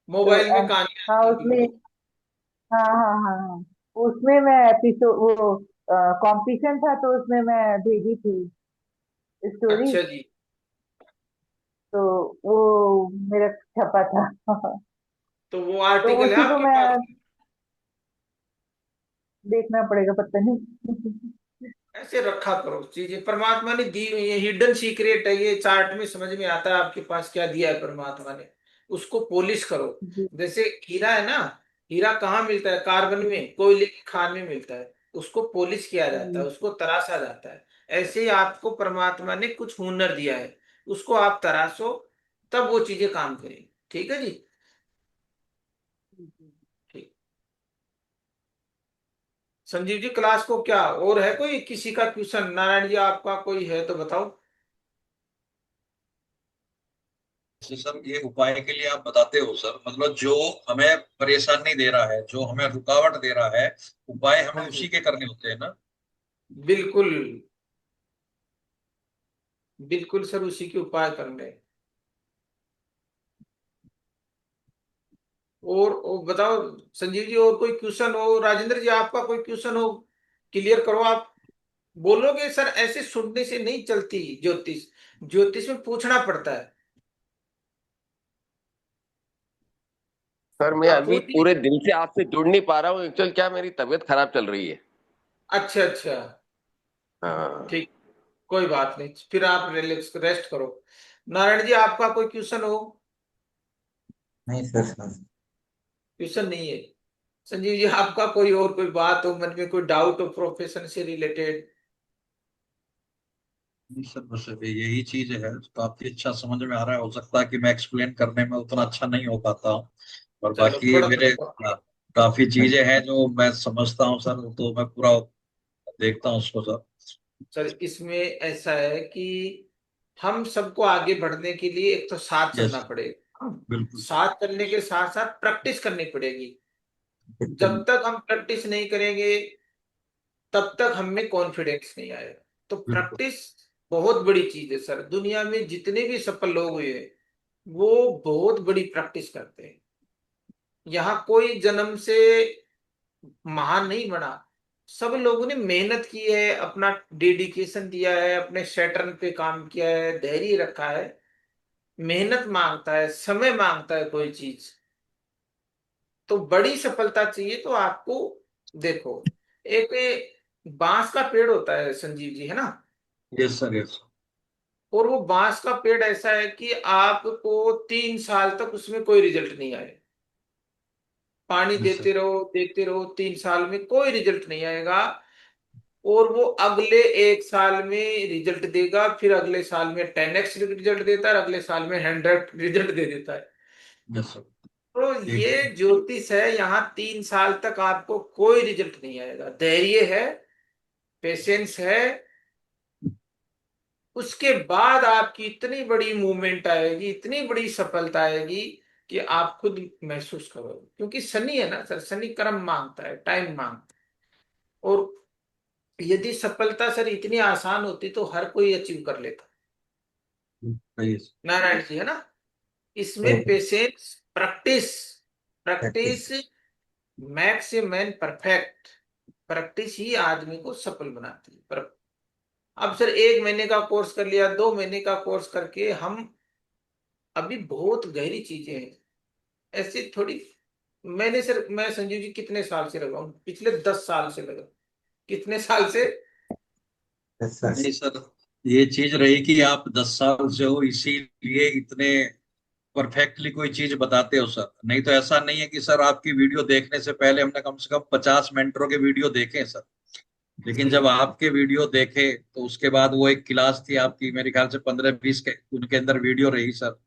मोबाइल में कहानी हाँ आती है, उसमें, बिल्कुल। हाँ हाँ हाँ हाँ, उसमें मैं एपिसोड वो कंपटीशन था तो उसमें मैं भेजी थी स्टोरी। अच्छा जी। तो वो मेरा छपा था। तो वो तो आर्टिकल है उसी को आपके मैं, पास? देखना पड़ेगा, पता नहीं। ऐसे रखा करो चीजें, परमात्मा ने दी हुई है, हिडन सीक्रेट है, ये चार्ट में समझ में आता है आपके पास क्या दिया है परमात्मा ने। उसको पॉलिश करो। जी जैसे हीरा है ना, हीरा कहाँ मिलता है? कार्बन में, कोयले की खान में मिलता है। उसको पॉलिश किया जाता है, उसको तराशा जाता है। ऐसे ही आपको परमात्मा ने कुछ हुनर दिया है, उसको आप तराशो, तब वो चीजें काम करेंगी। ठीक है जी। ठीक। संजीव जी, क्लास को क्या और है, कोई किसी का क्वेश्चन? नारायण जी, आपका कोई है तो बताओ। तो सर ये उपाय के लिए आप बताते हो सर, मतलब जो हमें परेशानी दे रहा है, जो हमें रुकावट दे रहा है, उपाय हमें हाँ उसी जी, के करने होते हैं ना? बिल्कुल। बिल्कुल सर, उसी के उपाय करने हैं। और बताओ संजीव जी, और कोई क्वेश्चन हो? राजेंद्र जी, आपका कोई क्वेश्चन हो, क्लियर करो आप। बोलोगे सर, ऐसे सुनने से नहीं चलती ज्योतिष, ज्योतिष में पूछना पड़ता है। सर मैं अब अभी पूछ ली। पूरे दिल से आपसे जुड़ नहीं पा रहा हूँ, एक्चुअल क्या मेरी तबीयत खराब चल रही है। अच्छा अच्छा। हाँ। ठीक, कोई बात नहीं, फिर आप रिलैक्स रेस्ट करो। नारायण जी, आपका कोई क्वेश्चन हो? नहीं सर। क्वेश्चन नहीं है। संजीव जी, आपका कोई और कोई बात हो मन में, कोई डाउट हो प्रोफेशन से रिलेटेड? नहीं सर, बस अभी यही चीज है, काफी अच्छा समझ में आ रहा है। हो सकता है कि मैं एक्सप्लेन करने में उतना अच्छा नहीं हो पाता हूँ, और चलो बाकी थोड़ा मेरे थोड़ा। काफी चीजें हैं जो मैं समझता हूँ सर, तो मैं पूरा देखता हूँ उसको सर। सर इसमें ऐसा है कि हम सबको आगे बढ़ने के लिए एक तो साथ यस, चलना पड़ेगा, हाँ। बिल्कुल सर। साथ चलने के साथ साथ प्रैक्टिस करनी पड़ेगी। बिल्कुल। जब तक हम प्रैक्टिस नहीं करेंगे, तब तक हम में कॉन्फिडेंस नहीं आएगा। तो बिल्कुल। प्रैक्टिस बहुत बड़ी चीज है सर। दुनिया में जितने भी सफल लोग हुए हैं, वो बहुत बड़ी प्रैक्टिस करते हैं। यहाँ कोई जन्म से महान नहीं बना। सब लोगों ने मेहनत की है, अपना डेडिकेशन दिया है, अपने सैटर्न पे काम किया है, धैर्य रखा है। मेहनत मांगता है, समय मांगता है कोई चीज। तो बड़ी सफलता चाहिए तो आपको, देखो, एक बांस का पेड़ होता है संजीव जी, है ना? Yes sir, yes. और वो बांस का पेड़ ऐसा है कि आपको 3 साल तक उसमें कोई रिजल्ट नहीं आए। पानी यस सर। देते रहो, देते रहो, 3 साल में कोई रिजल्ट नहीं आएगा। और वो अगले 1 साल में रिजल्ट देगा, फिर अगले साल में 10x रिजल्ट देता है, और अगले साल में 100 रिजल्ट दे देता है। Yes sir. तो एक ये ज्योतिष है, यहाँ 3 साल तक आपको कोई रिजल्ट नहीं आएगा। धैर्य है, पेशेंस है, उसके बाद आपकी इतनी बड़ी मूवमेंट आएगी, इतनी बड़ी सफलता आएगी कि आप खुद महसूस करोगे। क्योंकि शनि है ना सर, शनि कर्म मांगता है, टाइम मांगता है। और यदि सफलता सर इतनी आसान होती तो हर कोई अचीव कर लेता। सही है सर। नारायण जी, है ना? इसमें तो patience, practice, practice. Practice makes a man perfect. Practice ही आदमी को सफल बनाती है। पर अब सर 1 महीने का कोर्स कर लिया, 2 महीने का कोर्स करके हम, अभी बहुत गहरी चीजें हैं, ऐसी थोड़ी। मैंने सर, मैं संजीव जी कितने साल से लगा हूं? पिछले 10 साल से लगा। कितने साल से? Yes sir. नहीं सर, ये चीज रही कि आप 10 साल से हो, इसीलिए इतने परफेक्टली कोई चीज बताते हो सर। नहीं तो ऐसा नहीं है कि सर आपकी वीडियो देखने से पहले हमने कम से कम 50 मेंटरों के वीडियो देखे हैं सर। लेकिन सही जब बात। आपके वीडियो देखे तो उसके बाद वो एक क्लास थी आपकी, मेरे ख्याल से 15-20 के उनके अंदर वीडियो रही सर।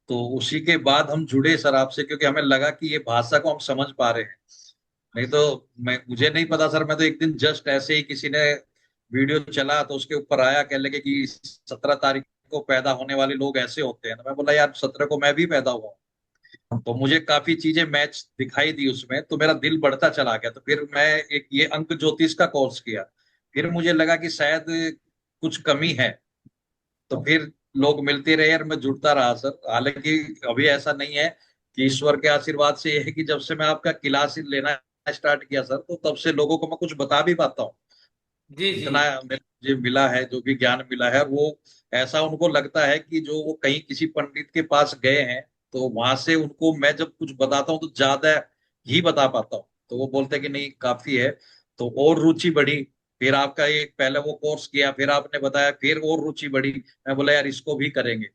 तो उसी के बाद हम जुड़े सर आपसे, क्योंकि हमें लगा कि ये भाषा को हम समझ पा रहे हैं। नहीं तो मुझे नहीं पता सर, मैं तो एक दिन जस्ट ऐसे ही किसी ने वीडियो चला तो उसके ऊपर आया, कह लगे कि 17 तारीख को पैदा होने वाले लोग ऐसे होते हैं। तो मैं बोला यार, 17 को मैं भी पैदा हुआ हूँ। तो मुझे काफी चीजें मैच दिखाई दी उसमें, तो मेरा दिल बढ़ता चला गया। तो फिर मैं एक ये अंक ज्योतिष का कोर्स किया। फिर मुझे लगा कि शायद कुछ कमी है। तो फिर लोग मिलते रहे और मैं जुड़ता रहा सर। हालांकि अभी ऐसा नहीं है, कि ईश्वर के आशीर्वाद से ये है कि जब से मैं आपका क्लास लेना स्टार्ट किया सर, तो तब से लोगों को मैं कुछ बता भी पाता हूँ। जी जी। इतना मुझे मिला है, जो भी ज्ञान मिला है, वो ऐसा उनको लगता है कि जो वो कहीं किसी पंडित के पास गए हैं, तो वहां से उनको मैं जब कुछ बताता हूँ तो ज्यादा ही बता पाता हूँ। तो वो बोलते हैं कि नहीं काफी है। तो और रुचि बढ़ी। फिर आपका एक पहले वो कोर्स किया, फिर आपने बताया, फिर और रुचि बढ़ी। मैं बोला यार इसको भी करेंगे।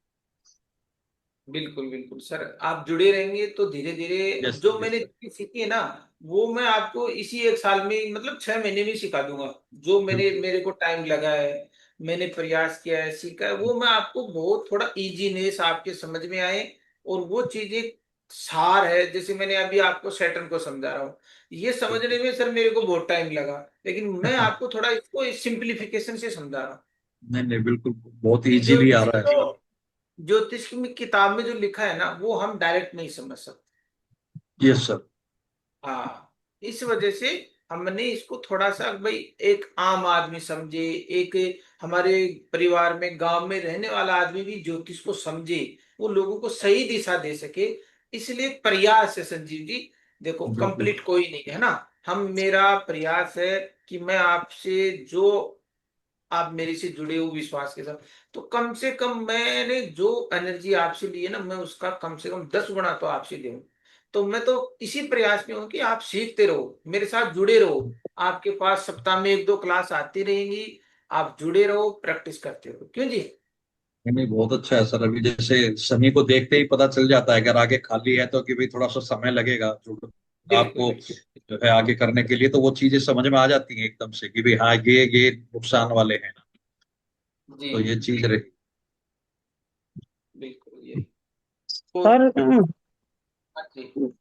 बिल्कुल बिल्कुल सर, आप जुड़े रहेंगे तो धीरे धीरे यस जो सर, यस मैंने सर। चीज़ सीखी है ना, वो मैं आपको इसी एक साल में मतलब 6 महीने में सिखा दूंगा। जो मेरे को टाइम लगा है, मैंने प्रयास किया है, सीखा है, वो मैं आपको बहुत थोड़ा इजीनेस आपके समझ में आए। और वो चीजें सार है, जैसे मैंने अभी आपको सैटर्न को समझा रहा हूँ, ये समझने में सर मेरे को बहुत टाइम लगा, लेकिन मैं आपको थोड़ा इसको सिंप्लीफिकेशन से समझा रहा हूँ। नहीं नहीं, बिल्कुल बहुत कि इजीली आ रहा है सर। ज्योतिष की किताब में जो लिखा है ना, वो हम डायरेक्ट नहीं समझ सकते। Yes sir. हाँ, इस वजह से हमने इसको थोड़ा सा भाई एक आम आदमी समझे, एक हमारे परिवार में गांव में रहने वाला आदमी भी ज्योतिष को समझे, वो लोगों को सही दिशा दे सके। इसलिए प्रयास है संजीव जी। देखो, बिल्कुल। कंप्लीट कोई नहीं है ना। हम मेरा प्रयास है कि मैं आपसे जो आप मेरे से जुड़े हो विश्वास के साथ, तो कम से कम मैंने जो एनर्जी आपसे ली है ना, मैं उसका कम से कम 10 गुना तो आपसे दूं। तो मैं तो इसी प्रयास में हूं कि आप सीखते रहो, मेरे साथ जुड़े रहो। आपके पास सप्ताह में 1-2 क्लास आती रहेंगी, आप जुड़े रहो, प्रैक्टिस करते रहो, क्यों जी। नहीं नहीं, बहुत अच्छा है सर। अभी जैसे शनि को देखते ही पता चल जाता है, अगर आगे खाली है तो कि भाई थोड़ा सा समय लगेगा जो बिल्कुल आपको बिल्कुल। जो है आगे करने के लिए, तो वो चीजें समझ में आ जाती हैं एकदम से कि भाई हाँ ये नुकसान वाले हैं। जी तो ये जी चीज रही। बिल्कुल यही। तो सर हाँ जी।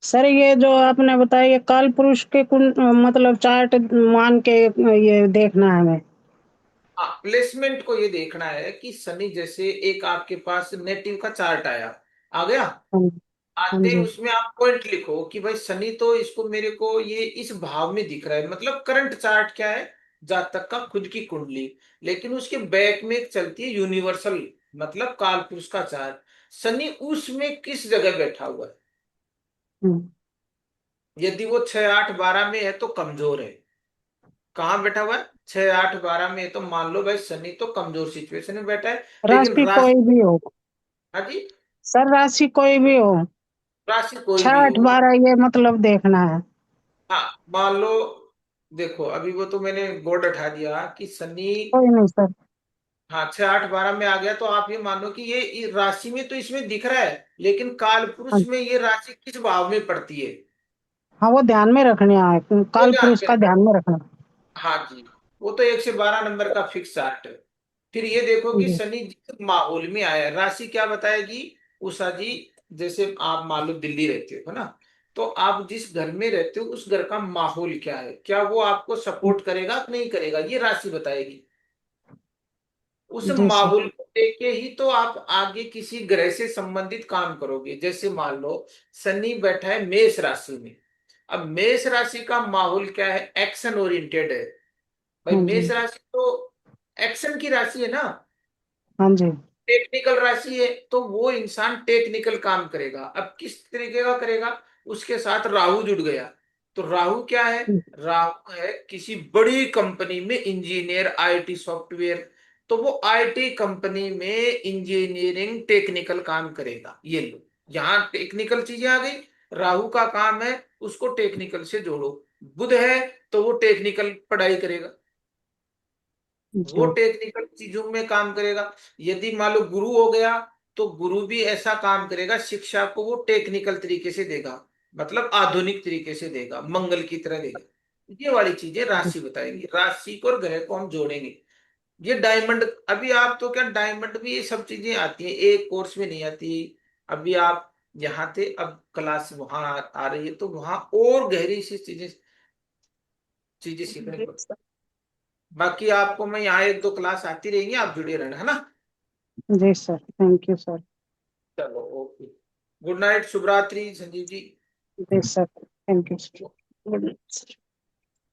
सर ये जो आपने बताया ये काल पुरुष के मतलब चार्ट मान के ये देखना है हमें। हाँ, प्लेसमेंट को ये देखना है कि शनि जैसे एक आपके पास नेटिव का चार्ट आया, आ गया, हाँ हाँ आते ही जी। उसमें आप पॉइंट लिखो कि भाई शनि तो इसको मेरे को ये इस भाव में दिख रहा है, मतलब करंट चार्ट क्या है, जातक का खुद की कुंडली। लेकिन उसके बैक में एक चलती है यूनिवर्सल, मतलब काल पुरुष का चार्ट। शनि उसमें किस जगह बैठा हुआ है। हम्म, यदि वो 6-8-12 में है तो कमजोर है। कहाँ बैठा हुआ है, 6-8-12 में है, तो मान लो भाई शनि तो कमजोर सिचुएशन में बैठा है। लेकिन राशि कोई राशि, भी हो। हाँ जी, सर राशि कोई भी हो। राशि कोई छह भी आठ हो। बारह ये मतलब देखना है। हाँ, मान लो, देखो अभी वो तो मैंने बोर्ड उठा दिया कि शनि, कोई नहीं सर। हाँ 6-8-12 में आ गया, तो आप ये मानो कि ये राशि में तो इसमें दिख रहा है, लेकिन काल हाँ पुरुष में ये राशि किस भाव में पड़ती है, हाँ, वो ध्यान में रखने है, वो काल ध्यान पुरुष में का रखना। ध्यान में रखना। हाँ जी, वो तो 1 से 12 नंबर का फिक्स चार्ट है। फिर ये देखो कि जी शनि जिस माहौल में आया है, राशि क्या बताएगी उषा जी। जैसे आप मान लो दिल्ली रहते हो, है ना, तो आप जिस घर में रहते हो उस घर का माहौल क्या है, क्या वो आपको सपोर्ट करेगा कि नहीं करेगा, ये राशि बताएगी। उस जी सर। माहौल को देख के ही तो आप आगे किसी ग्रह से संबंधित काम करोगे। जैसे मान लो शनि बैठा है मेष राशि में, अब मेष राशि का माहौल क्या है, एक्शन ओरिएंटेड है। भाई हाँ जी। मेष राशि तो एक्शन की राशि है ना, हाँ जी। टेक्निकल राशि है, तो वो इंसान टेक्निकल काम करेगा। अब किस तरीके का करेगा, उसके साथ राहु जुड़ गया, तो राहु क्या है, राहु है किसी बड़ी कंपनी में इंजीनियर, आईटी सॉफ्टवेयर, तो वो आईटी कंपनी में इंजीनियरिंग टेक्निकल काम करेगा। ये लो, यहाँ टेक्निकल चीजें आ गई। राहु का काम है उसको टेक्निकल से जोड़ो। बुध है तो वो टेक्निकल पढ़ाई करेगा, वो जी टेक्निकल चीजों में काम करेगा। यदि मान लो गुरु हो गया, तो गुरु भी ऐसा काम करेगा, शिक्षा को वो टेक्निकल तरीके से देगा, मतलब आधुनिक तरीके से देगा, मंगल की तरह देगा। ये वाली चीजें राशि बताएंगी, राशि को और ग्रह को हम जोड़ेंगे। ये डायमंड, अभी आप तो क्या डायमंड भी ये सब चीजें आती हैं, एक कोर्स में नहीं आती। अभी आप यहाँ थे, अब क्लास वहां आ रही है, तो वहां और गहरी सी चीजें चीजें सीखने जी को। सर। बाकी आपको मैं यहाँ 1-2 क्लास आती रहेंगी, आप जुड़े रहना, है ना। जी सर, थैंक यू सर। चलो, ओके। गुड नाइट, शुभ रात्रि संजीव जी। जी sir, thank you sir. Good night sir.